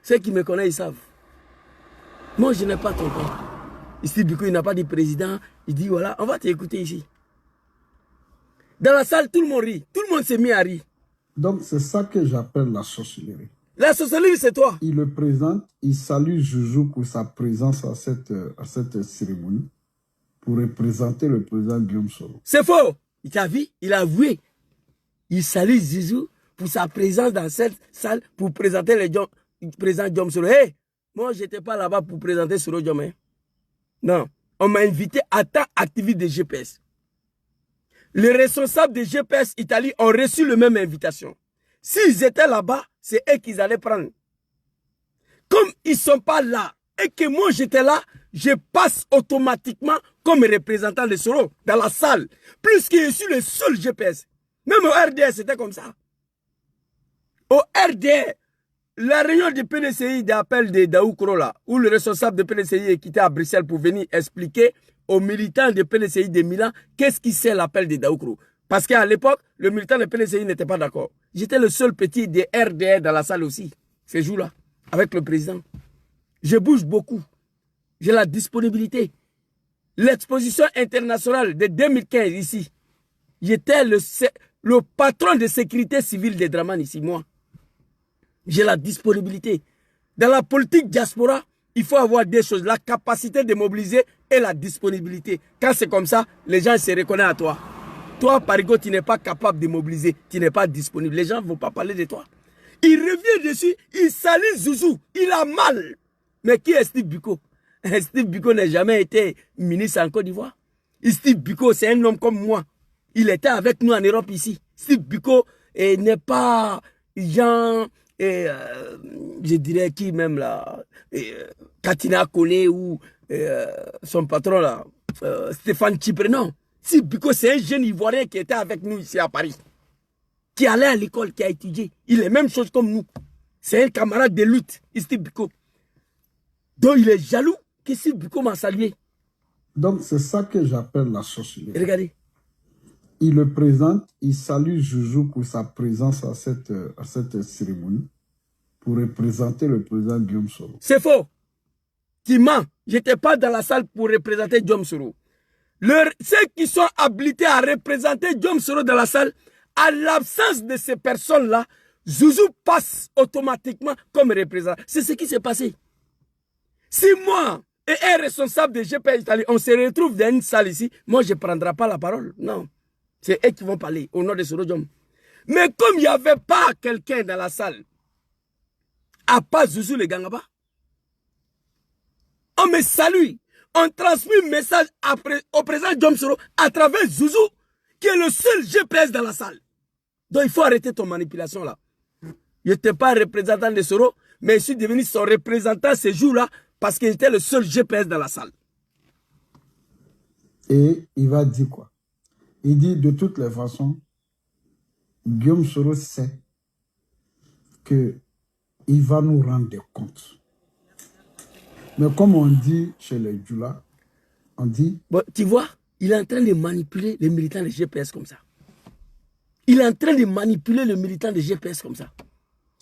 ceux qui me connaissent, ils savent. Moi, je n'ai pas ton temps. Ici, du coup, il n'a pas dit président. Il dit, voilà, on va t'écouter ici. Dans la salle, tout le monde rit. Tout le monde s'est mis à rire. Donc, c'est ça que j'appelle la sorcellerie. La sorcellerie, c'est toi. Il le présente, il salue Zouzou pour sa présence à cette cérémonie, pour représenter le président Guillaume Soro. C'est faux. Il t'a vu, il a avoué. Il salue Zouzou pour sa présence dans cette salle pour présenter le président Guillaume Soro. Hey, Moi, je n'étais pas là-bas pour présenter Soro Diom. Non. On m'a invité à tant activiste de GPS. Les responsables de GPS Italie ont reçu la même invitation. S'ils étaient là-bas, c'est eux qu'ils allaient prendre. Comme ils ne sont pas là et que moi j'étais là, je passe automatiquement comme représentant de Soro dans la salle. Plus que je suis le seul GPS. Même au RDR, c'était comme ça. Au RDR, la réunion du PDCI d'appel de Daoukro là, où le responsable de PDCI est quitté à Bruxelles pour venir expliquer aux militants de PDCI de Milan qu'est-ce qui c'est l'appel de Daoukro. Parce qu'à l'époque, le militant de PDCI n'était pas d'accord. J'étais le seul petit de RDR dans la salle aussi, ces jours-là, avec le président. Je bouge beaucoup. J'ai la disponibilité. L'exposition internationale de 2015 ici, j'étais le patron de sécurité civile de Dramane ici, moi. J'ai la disponibilité. Dans la politique diaspora, il faut avoir deux choses. La capacité de mobiliser et la disponibilité. Quand c'est comme ça, les gens se reconnaissent à toi. Toi, Parigo, tu n'es pas capable de mobiliser. Tu n'es pas disponible. Les gens ne vont pas parler de toi. Il revient dessus, il salit Zouzou. Il a mal. Mais qui est Steve Biko? Steve Biko n'a jamais été ministre en Côte d'Ivoire. Steve Biko, c'est un homme comme moi. Il était avec nous en Europe ici. Steve Biko n'est pas Jean... je dirais qui même là, Katina Kone ou son patron là, Stéphane Tchipre, non. Si Biko, c'est un jeune Ivoirien qui était avec nous ici à Paris, qui allait à l'école, qui a étudié. Il est la même chose comme nous. C'est un camarade de lutte, Steve Biko. Donc il est jaloux que Steve Biko m'a salué. Donc c'est ça que j'appelle la sorcellerie. Regardez. Il le présente, il salue Joujou pour sa présence à cette cérémonie, pour représenter le président Guillaume Soro. C'est faux. Tu mens. Je n'étais pas dans la salle pour représenter Guillaume Soro. Ceux qui sont habilités à représenter Guillaume Soro dans la salle, à l'absence de ces personnes-là, Zouzou passe automatiquement comme représentant. C'est ce qui s'est passé. Si moi et un responsable de GPS Italie, on se retrouve dans une salle ici, moi je ne prendrai pas la parole. Non. C'est eux qui vont parler au nom de Soro Diom. Mais comme il n'y avait pas quelqu'un dans la salle, à part Zouzou le Gangaba, on me salue. On transmet un message au président Guillaume Soro à travers Zouzou, qui est le seul GPS dans la salle. Donc il faut arrêter ton manipulation là. Je n'étais pas représentant de Soro, mais je suis devenu son représentant ce jour-là parce qu'il était le seul GPS dans la salle. Et il va dire quoi? Il dit de toutes les façons, Guillaume Soro sait qu'il va nous rendre des comptes. Mais comme on dit chez les Djoula, on dit... Bon, tu vois, il est en train de manipuler les militants de GPS comme ça. Il est en train de manipuler les militants de GPS comme ça.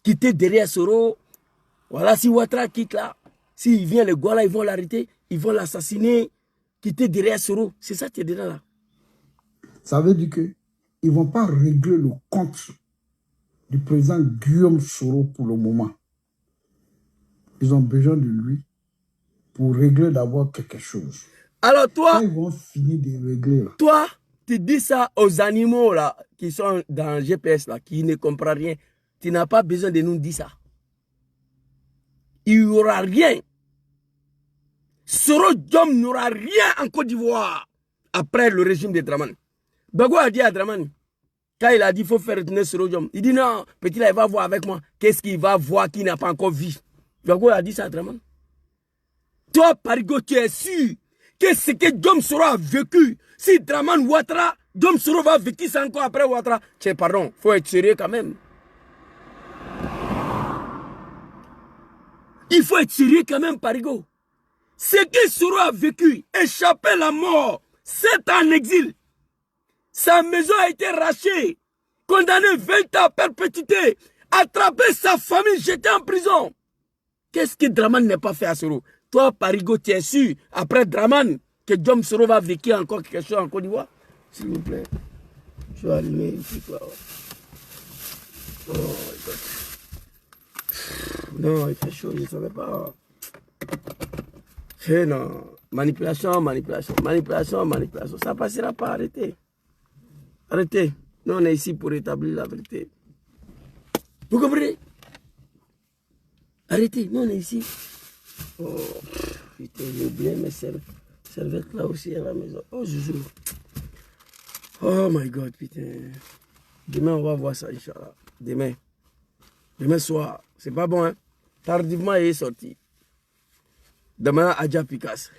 Quitter derrière Soro. Voilà, si Ouattara quitte là, s'il vient les Gouala, ils vont l'arrêter, ils vont l'assassiner. Quitter derrière Soro. C'est ça qui est dedans là. Ça veut dire qu'ils ne vont pas régler le compte du président Guillaume Soro pour le moment. Ils ont besoin de lui pour régler d'abord quelque chose. Alors toi, quand ils vont finir de régler là. Toi, tu dis ça aux animaux là, qui sont dans le GPS là, qui ne comprennent rien. Tu n'as pas besoin de nous dire ça. Il n'y aura rien. Soro Diom n'aura rien en Côte d'Ivoire après le régime de Dramane. Bago a dit à Dramane, quand il a dit qu'il faut faire retenir Soro Diom, il dit non, petit là, il va voir avec moi. Qu'est-ce qu'il va voir qu'il n'a pas encore vu? Bago a dit ça à Dramane. Toi, Parigo, tu es sûr que ce que Guillaume Soro a vécu, si Dramane Ouattara, Guillaume Soro va vécu ça encore après Ouattara, pardon, il faut être sérieux quand même. Il faut être sérieux quand même, Parigo. Ce que Soro a vécu, échapper à la mort, 7 ans en exil. Sa maison a été rachée, condamné 20 ans à perpétuité, attrapé sa famille, jeté en prison. Qu'est-ce que Dramane n'a pas fait à Soro? Toi, Parigo, tu es sûr, après Dramane, que Guillaume Soro va vécu encore quelque chose en Côte d'Ivoire? S'il vous plaît. Je vais allumer une petite là. Oh my God. Non, il fait chaud, je ne savais pas. C'est non. Manipulation, manipulation, manipulation, manipulation. Ça ne passera pas, arrêtez. Arrêtez. Nous, on est ici pour établir la vérité. Vous comprenez? Arrêtez, nous, on est ici. Oh, putain, j'ai oublié mes serviettes là aussi à la maison. Oh, Zouzou. Oh my God, putain. Demain, on va voir ça, Inch'Allah. Demain. Demain soir. C'est pas bon, hein. Tardivement, il est sorti. Demain, Adja Picasso.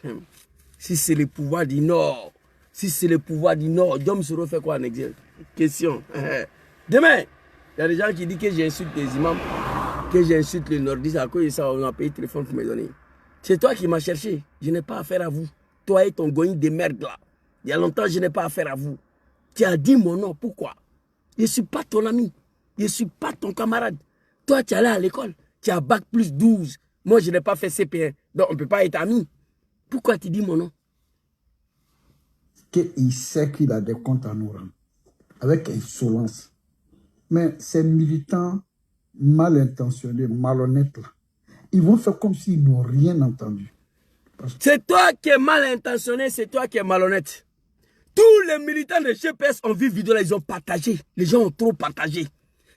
Si c'est le pouvoir du Nord, Dom se refait quoi en exil? Question. Demain, il y a des gens qui disent que j'insulte les imams, que j'insulte les nordistes, à cause de ça, on a payé le téléphone pour me donner. C'est toi qui m'as cherché. Je n'ai pas affaire à vous. Toi et ton goïne de merde là. Il y a longtemps, je n'ai pas affaire à vous. Tu as dit mon nom. Pourquoi? Je ne suis pas ton ami. Je ne suis pas ton camarade. Toi, tu es allé à l'école. Tu as bac plus 12. Moi, je n'ai pas fait CP1. Donc, on ne peut pas être amis. Pourquoi tu dis mon nom? Qu'il sait qu'il a des comptes à nous rendre. Avec insolence. Mais ces militants mal intentionnés, malhonnêtes, là, ils vont faire comme s'ils n'ont rien entendu. C'est toi qui es mal intentionné, c'est toi qui es malhonnête. Tous les militants de GPS ont vu vidéo là, ils ont partagé. Les gens ont trop partagé.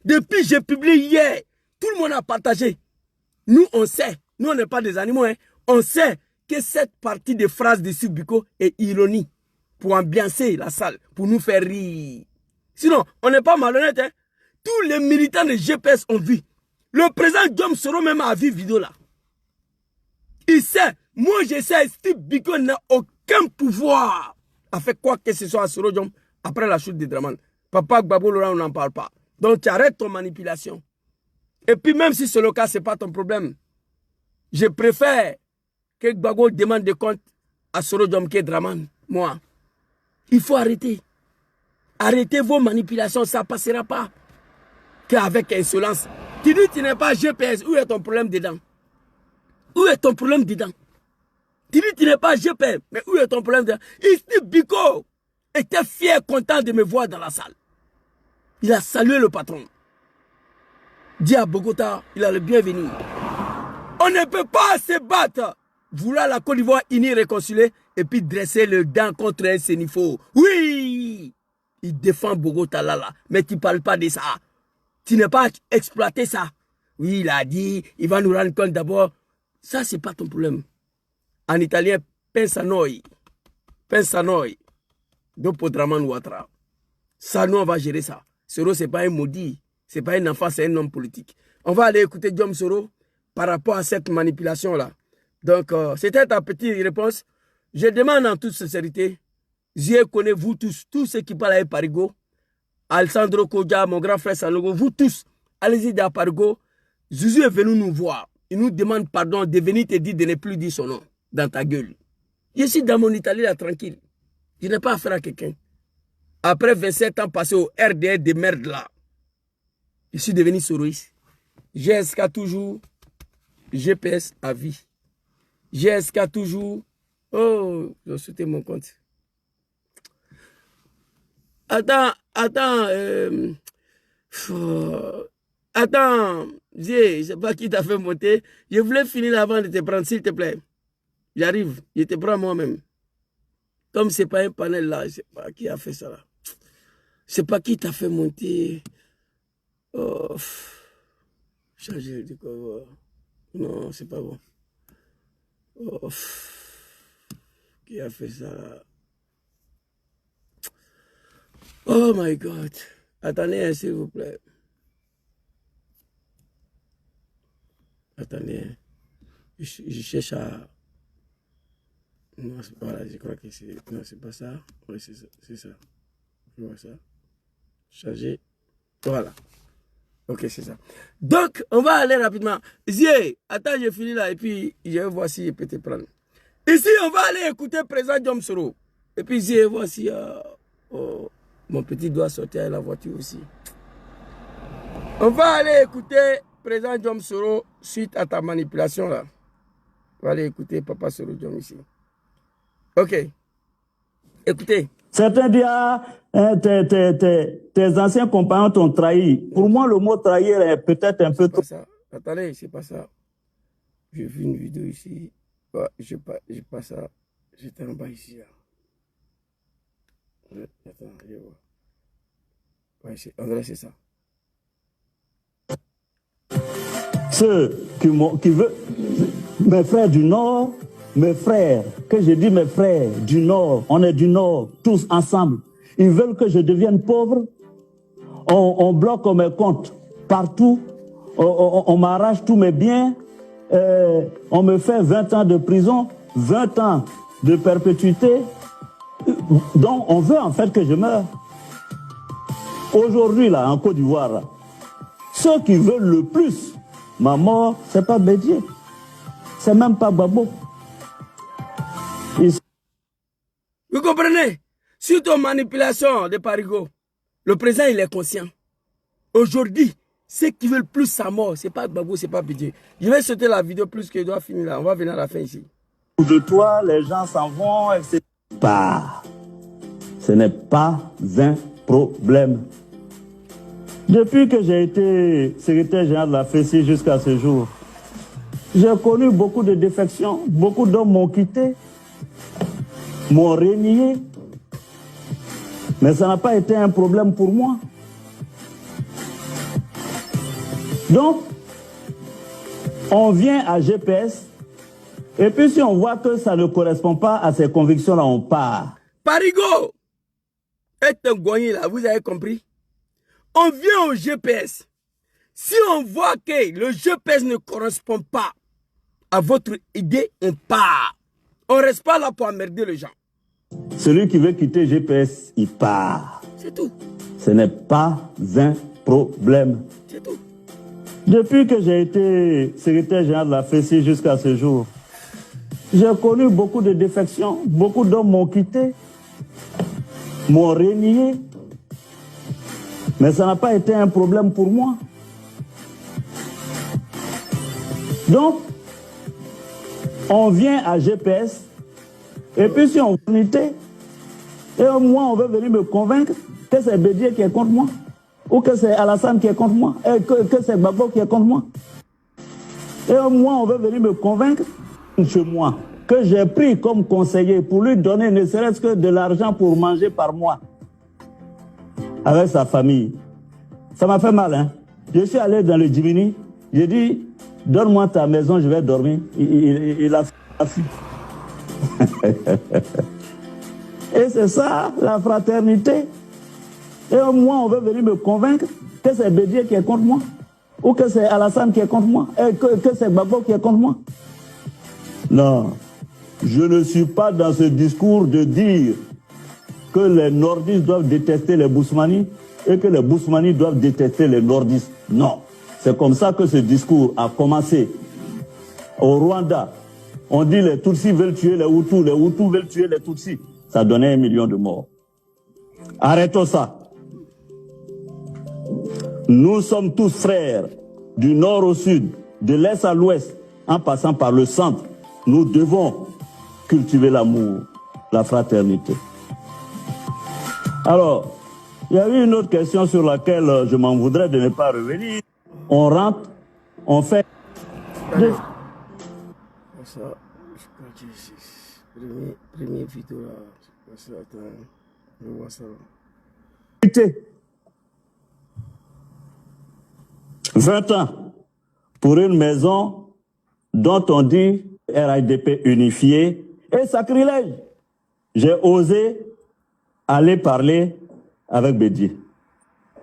Depuis j'ai publié hier, tout le monde a partagé. Nous, on sait, nous on n'est pas des animaux, hein. On sait que cette partie de phrases de Subiko est ironie pour ambiancer la salle, pour nous faire rire. Sinon, on n'est pas malhonnête, hein. Tous les militants de GPS ont vu. Le président Dom Soro même a vu vidéo là. Il sait, moi je sais, Steve Biko n'a aucun pouvoir à faire quoi que ce soit à Soro Diom après la chute de Draman. Papa Gbagbo Laurent, on n'en parle pas. Donc tu arrêtes ton manipulation. Et puis même si c'est le cas, ce n'est pas ton problème. Je préfère que Gbagbo demande des comptes à Soro Diom que Draman. Moi, il faut arrêter. Arrêtez vos manipulations, ça ne passera pas. Qu'avec insolence. Tu dis que tu n'es pas GPS, où est ton problème dedans? Où est ton problème dedans? Tu dis que tu n'es pas GPS, mais où est ton problème dedans? Ici, Biko était fier, content de me voir dans la salle. Il a salué le patron. Dit à Bogota, il a le bienvenu. On ne peut pas se battre. Vouloir la Côte d'Ivoire unie, réconcilier, et puis dresser le dent contre un Sénifo. Oui! Il défend Bogota là, mais tu ne parles pas de ça. Tu n'as pas exploité ça. Oui, il a dit, il va nous rendre compte d'abord. Ça, ce n'est pas ton problème. En italien, pensa noi. Pensa noi. Dopo Draman Ouattara. Ça, nous, on va gérer ça. Soro, ce n'est pas un maudit. Ce n'est pas un enfant, c'est un homme politique. On va aller écouter Dom Soro par rapport à cette manipulation-là. Donc, c'était ta petite réponse. Je demande en toute sincérité, je connais vous tous ceux qui parlent avec Parigo, Alessandro Kodja, mon grand frère Sanogo, vous tous, allez-y dans Parigo. Zuzu est venu nous voir. Il nous demande pardon de venir te dire de ne plus dire son nom dans ta gueule. Je suis dans mon Italie là, tranquille. Je n'ai pas affaire à quelqu'un. Après 27 ans passés au RDR de merde là, je suis devenu soroïste. GSK toujours, GPS à vie. GSK toujours. Oh, j'ai sauté mon compte. Attends, attends, je ne sais pas qui t'a fait monter. Je voulais finir avant de te prendre, s'il te plaît. J'arrive, je te prends moi-même. Comme ce n'est pas un panel là, je ne sais pas qui a fait ça là. Je ne sais pas qui t'a fait monter. Oh, changer de quoi. Non, c'est pas bon. Oh, qui a fait ça là? Oh my God. Attendez, s'il vous plaît. Attendez. Je cherche à... Non, c'est pas là. Je crois que c'est... Non, c'est pas ça. Oui, c'est ça. C'est ça. Je vois ça. Changer. Voilà. Ok, c'est ça. Donc, on va aller rapidement. Zie, attends, je finis là et puis je vais voir si je peux te prendre. Ici, on va aller écouter le président Dom Soro. Et puis, Zie, voir si... mon petit doigt sortir à la voiture aussi. On va aller écouter le président Dom Soro suite à ta manipulation là. On va aller écouter Papa Soro Dom ici. Ok. Écoutez. Certains disent, tes anciens compagnons t'ont trahi. Pour moi, le mot trahir est peut-être un peu trop... Attendez, c'est pas ça. J'ai vu une vidéo ici. Ouais, j'ai pas ça. J'étais en bas ici là. Attends, je vois. Ouais, on dirait c'est ça. Ceux qui veulent... Mes frères du Nord, mes frères, que je dis mes frères du Nord, on est du Nord, tous ensemble. Ils veulent que je devienne pauvre. On bloque mes comptes partout. On m'arrache tous mes biens. On me fait 20 ans de prison, 20 ans de perpétuité. Donc, on veut en fait que je meure. Aujourd'hui, là, en Côte d'Ivoire, là, ceux qui veulent le plus ma mort, c'est pas Bédié. C'est même pas Babo. Vous comprenez? Suite aux manipulations de Parigo, le président, il est conscient. Aujourd'hui, ceux qui veulent plus sa mort, c'est pas Babo, c'est pas Bédié. Je vais sauter la vidéo plus que je dois finir là. On va venir à la fin ici. De toi, les gens s'en vont, etc. Ce n'est pas un problème. Depuis que j'ai été secrétaire général de la FECI jusqu'à ce jour, j'ai connu beaucoup de défections. Beaucoup d'hommes m'ont quitté, m'ont renié. Mais ça n'a pas été un problème pour moi. Donc, on vient à GPS, et puis si on voit que ça ne correspond pas à ces convictions-là, on part. Parigo est un goyen là, vous avez compris? On vient au GPS. Si on voit que le GPS ne correspond pas à votre idée, on part. On ne reste pas là pour emmerder les gens. Celui qui veut quitter GPS, il part. C'est tout. Ce n'est pas un problème. C'est tout. Depuis que j'ai été secrétaire général de la FECI jusqu'à ce jour, j'ai connu beaucoup de défections. Beaucoup d'hommes m'ont quitté, m'ont renié. Mais ça n'a pas été un problème pour moi. Donc, on vient à GPS, et puis si on unité, et moi on veut venir me convaincre que c'est Bédié qui est contre moi, ou que c'est Alassane qui est contre moi, et que c'est Babo qui est contre moi. Et moi on veut venir me convaincre chez moi, que j'ai pris comme conseiller pour lui donner ne serait-ce que de l'argent pour manger par mois, avec sa famille. Ça m'a fait mal, hein. Je suis allé dans le Djimini, j'ai dit, donne-moi ta maison, je vais dormir. Il a fui. Et c'est ça, la fraternité. Et moi, on veut venir me convaincre que c'est Bédié qui est contre moi, ou que c'est Alassane qui est contre moi, et que c'est Babo qui est contre moi. Non, je ne suis pas dans ce discours de dire que les nordistes doivent détester les Bousmani et que les Bousmani doivent détester les nordistes. Non, c'est comme ça que ce discours a commencé. Au Rwanda, on dit les Tutsis veulent tuer les Hutus veulent tuer les Tutsis. Ça donnait 1 million de morts. Arrêtons ça. Nous sommes tous frères, du nord au sud, de l'est à l'ouest, en passant par le centre. Nous devons cultiver l'amour, la fraternité. Alors, il y a eu une autre question sur laquelle je m'en voudrais de ne pas revenir. On rentre, on fait... Ça, je crois que c'est premier vidéo là. Attends, je vois ça. 20 ans pour une maison dont on dit RADP unifié et sacrilège. J'ai osé aller parler avec Bédié.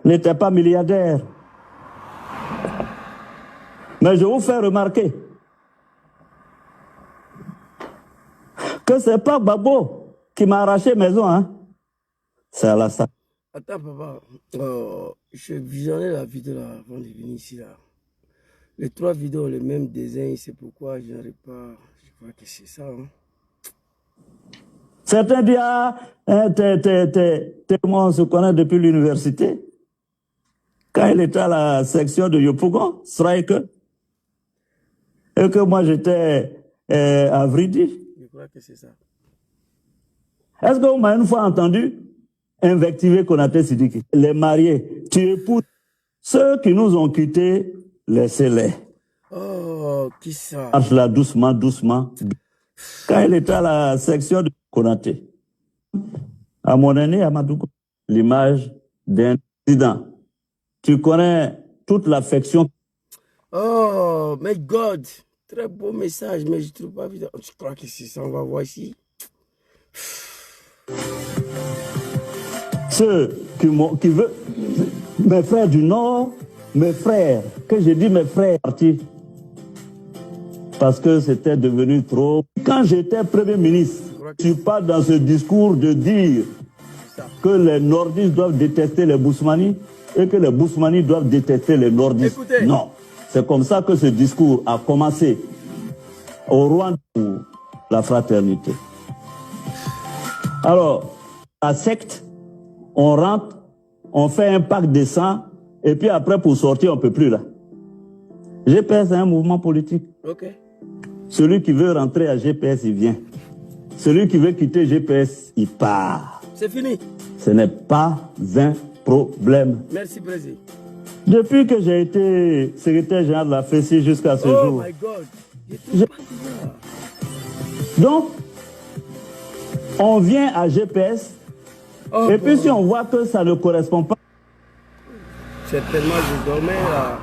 Il n'était pas milliardaire. Mais je vous fais remarquer que ce n'est pas Babo qui m'a arraché maison, hein. C'est Alassane. Attends, papa. Je visionnais la vidéo là avant de venir ici. Là. Les 3 vidéos ont le même design, c'est pourquoi je n'arrive pas. Je crois que c'est ça. Hein. Certains disent, moi on se connaît depuis l'université. Quand il était à la section de Yopougon, Striker, et que moi j'étais à Vridi. Je crois que c'est ça. Est-ce que vous m'avez une fois entendu invectiver Konaté Sidiki? Les mariés, tu épouses ceux qui nous ont quittés, laissez-les. Oh, qui ça? Marche là doucement, doucement. Quand il était à la section de Konaté, à mon aîné, à Madoukou, l'image d'un président. Tu connais toute l'affection. Oh, my God. très beau message, mais je ne trouve pas vidéo. Je crois que c'est ça, on va voir ici. Ceux qui veulent, mes frères du Nord, mes frères, que j'ai dit mes frères, partis. Parce que c'était devenu trop. Quand j'étais Premier ministre, je ne suis pas dans ce discours de dire que les nordistes doivent détester les Bousmani et que les Bousmani doivent détester les nordistes. Écoutez. Non. C'est comme ça que ce discours a commencé au Rwanda pour la fraternité. Alors, la secte, on rentre, on fait un pacte de sang, et puis après, pour sortir, on ne peut plus là. GPS est un mouvement politique. Ok. Celui qui veut rentrer à GPS, il vient. Celui qui veut quitter GPS, il part. C'est fini. Ce n'est pas un problème. Merci, Président. Depuis que j'ai été secrétaire général de la FECI jusqu'à ce jour. Oh my God. Je trouve pas ça. Donc, on vient à GPS, Oh, et puis si on voit que ça ne correspond pas. Certainement, je dormais là.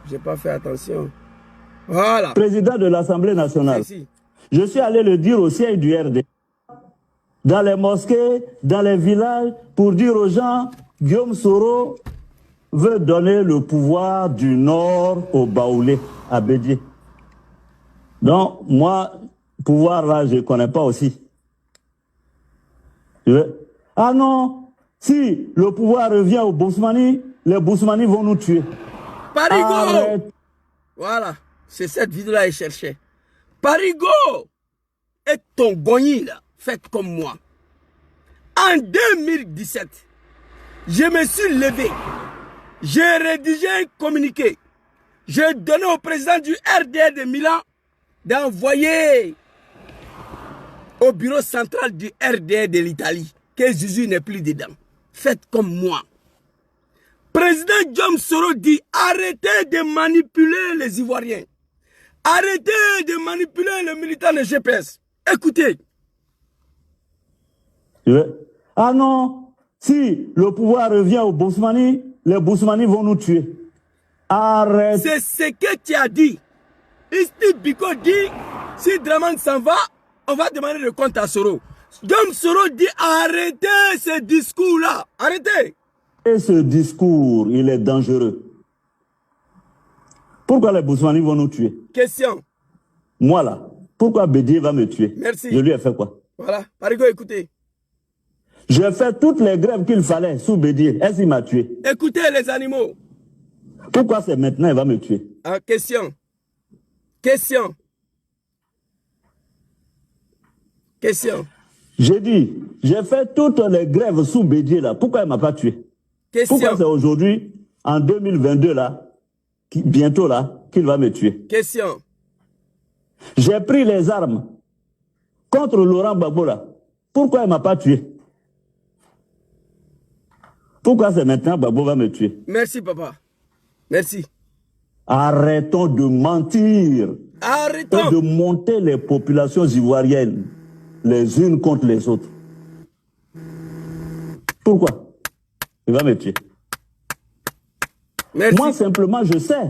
Je n'ai pas fait attention. Voilà. Président de l'Assemblée nationale. Ici. Je suis allé le dire au siège du RD, dans les mosquées, dans les villages, pour dire aux gens, Guillaume Soro veut donner le pouvoir du Nord au Baoulé, à Bédié. Donc, moi, pouvoir là, je ne connais pas aussi. Ah non, si le pouvoir revient aux Bousmani, les Bousmani vont nous tuer. Parigo. Arrête. Voilà. C'est cette vidéo-là que je cherchais. Parigo et ton gogni là, faites comme moi. En 2017, je me suis levé. J'ai rédigé un communiqué. J'ai donné au président du RDR de Milan d'envoyer au bureau central du RDR de l'Italie que Jésus n'est plus dedans. Faites comme moi. Président Guillaume Soro dit arrêtez de manipuler les Ivoiriens. Arrêtez de manipuler les militants de GPS. Écoutez. Ah non, si le pouvoir revient aux Bousmani, les Bousmani vont nous tuer. Arrête. C'est ce que tu as dit. Isti Biko dit, si Draman s'en va, on va demander le compte à Soro. Guillaume Soro dit arrêtez ce discours-là. Arrêtez. Et ce discours, il est dangereux. Pourquoi les Bousmani vont nous tuer? Question. Moi là, pourquoi Bédié va me tuer? Merci. Je lui ai fait quoi? Voilà. Parigo, écoutez. J'ai fait toutes les grèves qu'il fallait sous Bédié. Est-ce qu'il m'a tué? Écoutez les animaux. Pourquoi c'est maintenant il va me tuer? Ah, question. Question. Question. J'ai dit, j'ai fait toutes les grèves sous Bédié là. Pourquoi il ne m'a pas tué? Question. Pourquoi c'est aujourd'hui, en 2022 là, bientôt là, qu'il va me tuer? Question. J'ai pris les armes contre Laurent Gbagbo là. Pourquoi il ne m'a pas tué? Pourquoi c'est maintenant Gbagbo va me tuer? Merci, papa. Merci. Arrêtons de mentir. Arrêtons. Et de monter les populations ivoiriennes les unes contre les autres. Pourquoi? Il va me tuer. Merci. Moi, simplement, je sais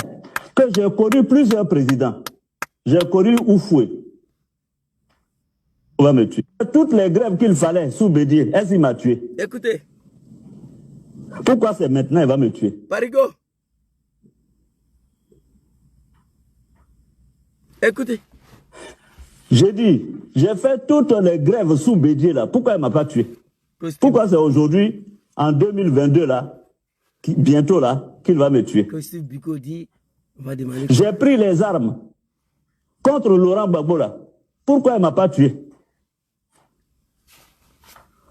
que j'ai connu plusieurs présidents. J'ai connu Oufoué. Il va me tuer. Toutes les grèves qu'il fallait sous Bédié, est-ce qu'il m'a tué? Écoutez. Pourquoi c'est maintenant il va me tuer? Parigo. Écoutez. J'ai dit, j'ai fait toutes les grèves sous Bédié là. Pourquoi il ne m'a pas tué? Costume. Pourquoi c'est aujourd'hui, en 2022 là, bientôt là, qu'il va me tuer? Costume Biko dit, on va demander. J'ai pris les armes contre Laurent Gbagbo là. Pourquoi il ne m'a pas tué?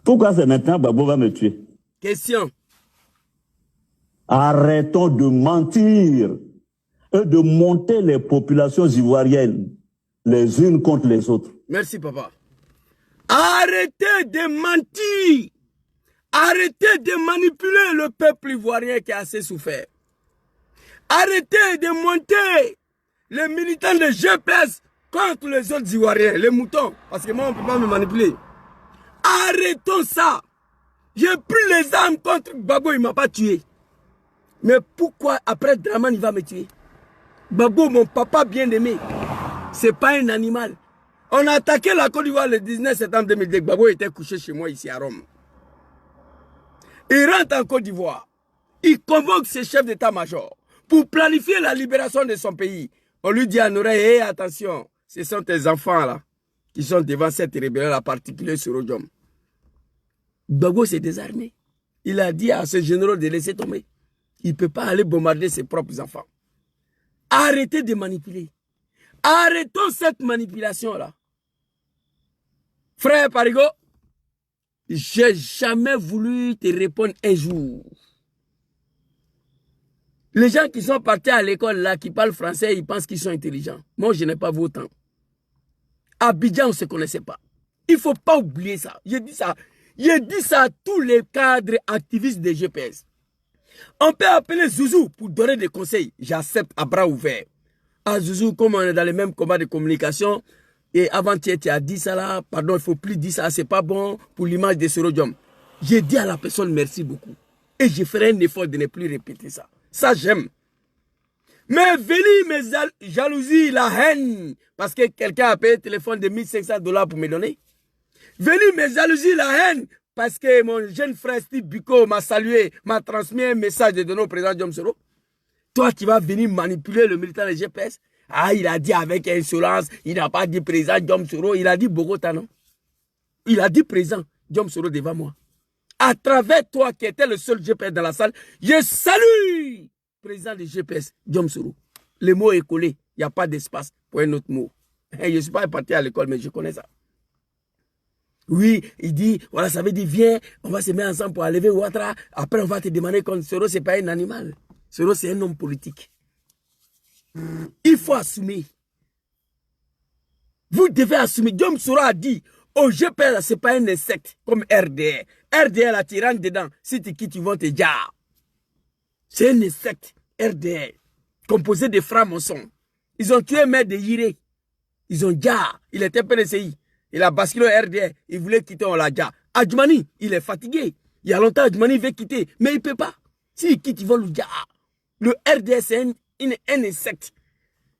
Pourquoi c'est maintenant Gbagbo va me tuer? Question. Arrêtons de mentir et de monter les populations ivoiriennes les unes contre les autres. Merci, papa. Arrêtez de mentir. Arrêtez de manipuler le peuple ivoirien qui a assez souffert. Arrêtez de monter les militants de GPS contre les autres Ivoiriens, les moutons. Parce que moi, on ne peut pas me manipuler. Arrêtons ça. J'ai pris les armes contre Gbagbo, il ne m'a pas tué. Mais pourquoi après Draman, il va me tuer? Gbagbo, mon papa bien-aimé, C'est pas un animal. On a attaqué la Côte d'Ivoire le 19 septembre 2002. Gbagbo était couché chez moi ici à Rome. Il rentre en Côte d'Ivoire. Il convoque ses chefs d'état-major pour planifier la libération de son pays. On lui dit à l'oreille, hey, attention, ce sont tes enfants là qui sont devant cette rébellion, en particulier sur Odium. Gbagbo s'est désarmé. Il a dit à ce général de laisser tomber. Il ne peut pas aller bombarder ses propres enfants. Arrêtez de manipuler. Arrêtons cette manipulation-là. Frère Parigo, j'ai jamais voulu te répondre un jour. Les gens qui sont partis à l'école là, qui parlent français, ils pensent qu'ils sont intelligents. Moi, je n'ai pas vos temps. À Abidjan, on ne se connaissait pas. Il ne faut pas oublier ça. J'ai dit ça. J'ai dit ça à tous les cadres activistes des GPS. On peut appeler Zouzou pour donner des conseils. J'accepte à bras ouverts. Ah Zouzou, comme on est dans les mêmes combats de communication, et avant-hier, tu as dit ça là, pardon, il ne faut plus dire ça, c'est pas bon pour l'image de Sorodium. J'ai dit à la personne merci beaucoup. Et je ferai un effort de ne plus répéter ça. Ça, j'aime. Mais venir mes jalousies, la haine, parce que quelqu'un a payé le téléphone de $1500 pour me donner. Venir mes jalousies, la haine, parce que mon jeune frère Steve Biko m'a salué, m'a transmis un message de donner au président Diom Soro. Toi, tu vas venir manipuler le militaire de GPS. Ah, il a dit avec insolence, il n'a pas dit président Diom Soro, il a dit Bogota, non? Il a dit président Diom Soro devant moi. À travers toi qui étais le seul GPS dans la salle, je salue président de GPS Diom Soro. Le mot est collé, il n'y a pas d'espace pour un autre mot. Je ne suis pas parti à l'école, mais je connais ça. Oui, il dit, voilà, ça veut dire, viens, on va se mettre ensemble pour enlever Ouattara. Après, on va te demander quand Soro, ce n'est pas un animal. Soro, c'est un homme politique. Il faut assumer. Vous devez assumer. Diom Soro a dit, au GPS, ce n'est pas un insecte comme RDR. RDR, la tyranne dedans. Si tu quittes, ils vont te dire. C'est un insecte, RDR, composé de francs-maçons. Ils ont tué Maître de Yiré. Ils ont dit, il était PDCI. Il a basculé au RDR. Il voulait quitter, on l'a dit. Adjumani, il est fatigué. Il y a longtemps, Adjumani veut quitter. Mais il ne peut pas. S'il quitte, ils vont lui dire. Le RDR, c'est un insecte.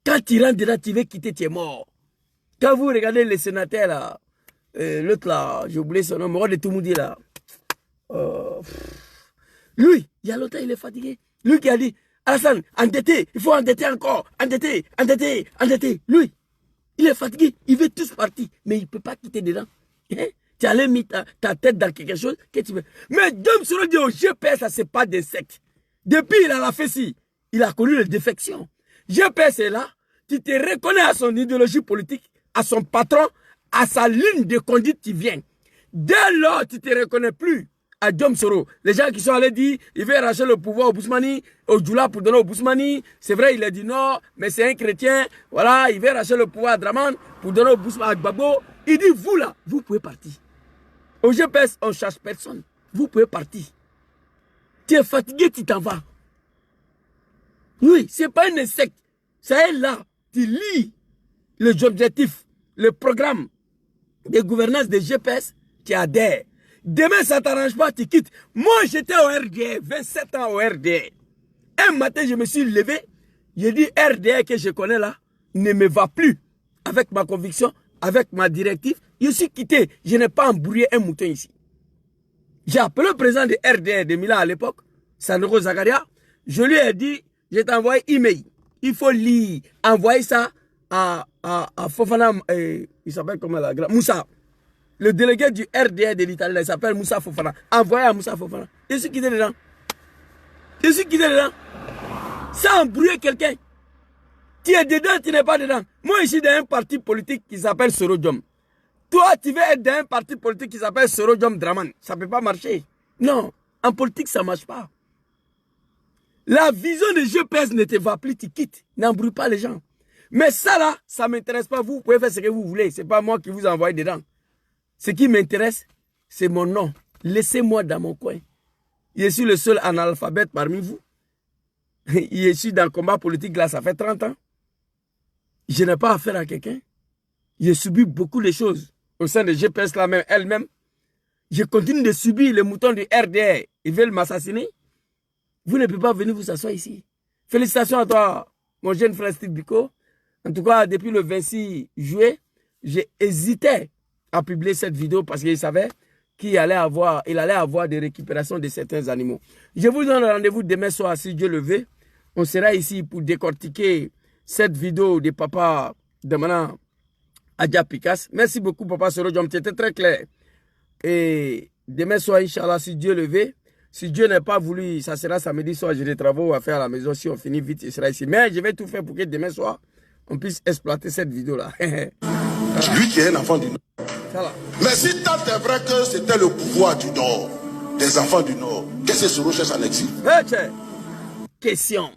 Quand tu rentres dedans, tu veux quitter, tu es mort. Quand vous regardez les sénateurs, là, l'autre là, j'ai oublié son nom, roi de Toumoudi là. Lui, il y a longtemps, il est fatigué. Lui qui a dit, Alassane, endetté, il faut endetter encore. Endetté, endetté, endetté. Lui. Il est fatigué, il veut tous partir, mais il ne peut pas quitter dedans. Hein? Tu allais mettre ta tête dans quelque chose que tu veux. Mais Diom Soro dit au GPS, ça c'est pas d'insectes. Depuis il a la fessie, il a connu les défections. GPS est là, tu te reconnais à son idéologie politique, à son patron, à sa ligne de conduite qui vient. Dès lors, tu ne te reconnais plus à Diom Soro. Les gens qui sont allés dire, il veut arracher le pouvoir au Bousmani, au Djoula pour donner au Bousmani. C'est vrai, il a dit non, mais c'est un chrétien. Voilà, il veut arracher le pouvoir à Draman pour donner au Bousmani, à Gbagbo. Il dit, vous là, vous pouvez partir. Au GPS, on ne cherche personne. Vous pouvez partir. Tu es fatigué, tu t'en vas. Oui, ce n'est pas un insecte. Ça est là. Tu lis les objectifs, le programme de gouvernance des GPS, tu adhères. Demain, ça ne t'arrange pas, tu quittes. Moi, j'étais au RDR, 27 ans au RDR. Un matin, je me suis levé, j'ai dit RDR que je connais là, ne me va plus. Avec ma conviction, avec ma directive, je suis quitté. Je n'ai pas embrouillé un mouton ici. J'ai appelé le président de RDR de Milan à l'époque, Sandro Zakaria. Je lui ai dit, je t'ai envoyé email. Il faut lire, envoyer ça à Fofana, il s'appelle comment là, Moussa. Le délégué du RDR de l'Italie, il s'appelle Moussa Fofana. Envoyé à Moussa Fofana. Je suis quitté dedans. Je suis quitté dedans. Sans embrouiller quelqu'un. Tu es dedans, tu n'es pas dedans. Moi, je suis dans un parti politique qui s'appelle Sorodium. Toi, tu veux être dans un parti politique qui s'appelle Sorodium Draman. Ça ne peut pas marcher. Non, en politique, ça ne marche pas. La vision de GPS ne te va plus, tu quittes. N'embrouille pas les gens. Mais ça là, ça ne m'intéresse pas. Vous pouvez faire ce que vous voulez. Ce n'est pas moi qui vous envoie dedans. Ce qui m'intéresse, c'est mon nom. Laissez-moi dans mon coin. Je suis le seul analphabète parmi vous. Je suis dans le combat politique là, ça fait 30 ans. Je n'ai pas affaire à quelqu'un. J'ai subi beaucoup de choses au sein de GPS là même, elle-même. Je continue de subir les moutons du RDR. Ils veulent m'assassiner. Vous ne pouvez pas venir vous asseoir ici. Félicitations à toi, mon jeune frère Steve Biko. En tout cas, depuis le 26 juillet, j'ai hésité à publier cette vidéo parce qu'il savait qu'il allait avoir des récupérations de certains animaux. Je vous donne rendez-vous demain soir, si Dieu le veut. On sera ici pour décortiquer cette vidéo de papa de Mana Adja Pikas. Merci beaucoup, papa Sorojom, c'était très clair. Et demain soir, Inch'Allah, si Dieu le veut, si Dieu n'a pas voulu, ça sera samedi soir, j'ai des travaux à faire à la maison. Si on finit vite, il sera ici. Mais je vais tout faire pour que demain soir, on puisse exploiter cette vidéo-là. Lui qui est un enfant du Nord. Mais si tant est vrai que c'était le pouvoir du Nord, des enfants du Nord, qu'est-ce que Soro cherche en exil? Question.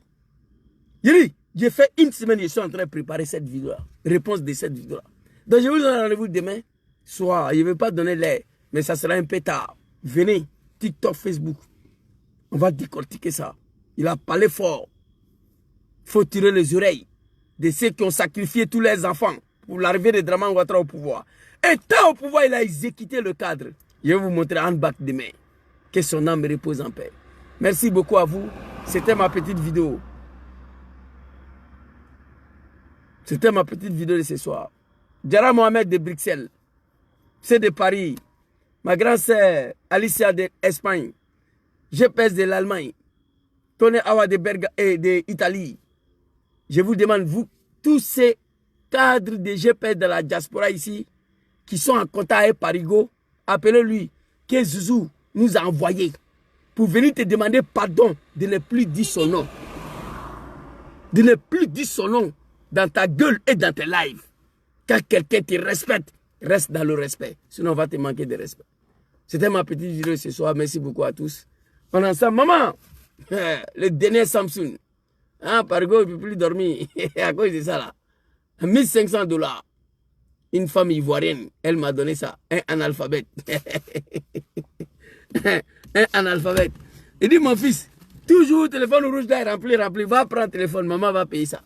Yiri, j'ai fait une semaine, je suis en train de préparer cette vidéo-là. Réponse de cette vidéo-là. Donc je vous donne rendez-vous demain soir. Je ne vais pas donner l'air, mais ça sera un peu tard. Venez, TikTok, Facebook. On va décortiquer ça. Il a parlé fort. Il faut tirer les oreilles de ceux qui ont sacrifié tous les enfants pour l'arrivée de Dramane Ouattara au pouvoir. Et tant au pouvoir, il a exécuté le cadre. Je vais vous montrer en bas demain. Que son âme repose en paix. Merci beaucoup à vous. C'était ma petite vidéo. C'était ma petite vidéo de ce soir. Djara Mohamed de Bruxelles. C'est de Paris. Ma grande sœur Alicia d'Espagne. GPS de l'Allemagne. Tony Awa de Berga et d'Italie. Je vous demande, vous, tous ces cadres de GPS de la diaspora ici, qui sont en contact avec Parigo, appelez-lui, que Zouzou nous a envoyé pour venir te demander pardon de ne plus dire son nom. De ne plus dire son nom dans ta gueule et dans tes lives. Quand quelqu'un te respecte, reste dans le respect. Sinon, on va te manquer de respect. C'était ma petite vidéo ce soir. Merci beaucoup à tous. On est ensemble. Maman, le dernier Samsung. Hein, Parigo, il ne peut plus dormir. À cause de ça, là. $1500. Une femme ivoirienne, elle m'a donné ça. Un analphabète. Un analphabète. Il dit, mon fils, toujours téléphone rouge là, rempli. Va prendre le téléphone, maman va payer ça.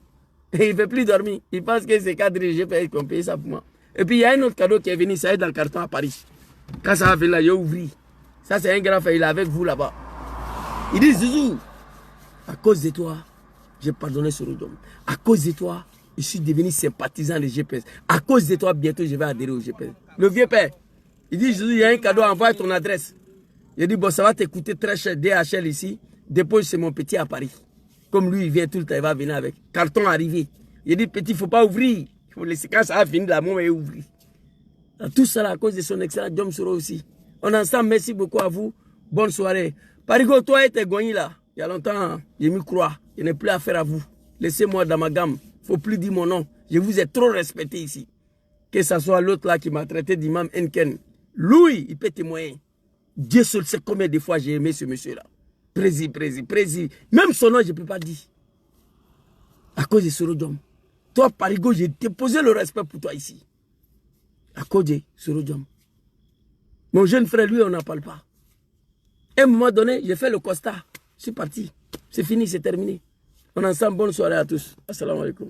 Et il ne peut plus dormir. Il pense que c'est cadre GPS qui ont payé ça pour moi. Et puis il y a un autre cadeau qui est venu, ça est dans le carton à Paris. Quand ça va venir là, il a ouvert. Ça c'est un grand frère, il est avec vous là-bas. Il dit, Zouzou, à cause de toi, j'ai pardonné sur le dôme. À cause de toi, je suis devenu sympathisant des GPS. À cause de toi, bientôt, je vais adhérer au GPS. Le vieux père, il dit, Zouzou, il y a un cadeau, envoie ton adresse. Il dit, bon, ça va te coûter très cher, DHL ici. Dépose chez mon petit à Paris. Comme lui, il vient tout le temps, il va venir avec. Carton arrivé. Il dit, petit, il ne faut pas ouvrir. Il faut laisser quand ça va finir, la main est ouvrir. Tout ça, là, à cause de son excellent Diom Soro aussi. On est ensemble, merci beaucoup à vous. Bonne soirée. Parigo, toi et tes gognis là, il y a longtemps, je m'y crois. Je n'ai plus affaire à vous. Laissez-moi dans ma gamme. Il ne faut plus dire mon nom. Je vous ai trop respecté ici. Que ce soit l'autre là qui m'a traité d'imam Enken. Lui, il peut témoigner. Dieu seul sait combien de fois j'ai aimé ce monsieur-là. Prési. Même son nom, je ne peux pas dire. À cause de Sorojom. Toi, Parigo, j'ai déposé le respect pour toi ici. À cause de Sorojom. Mon jeune frère, lui, on n'en parle pas. À un moment donné, j'ai fait le constat. Je suis parti. C'est fini, c'est terminé. On est ensemble. Bonne soirée à tous. Assalamu alaikum.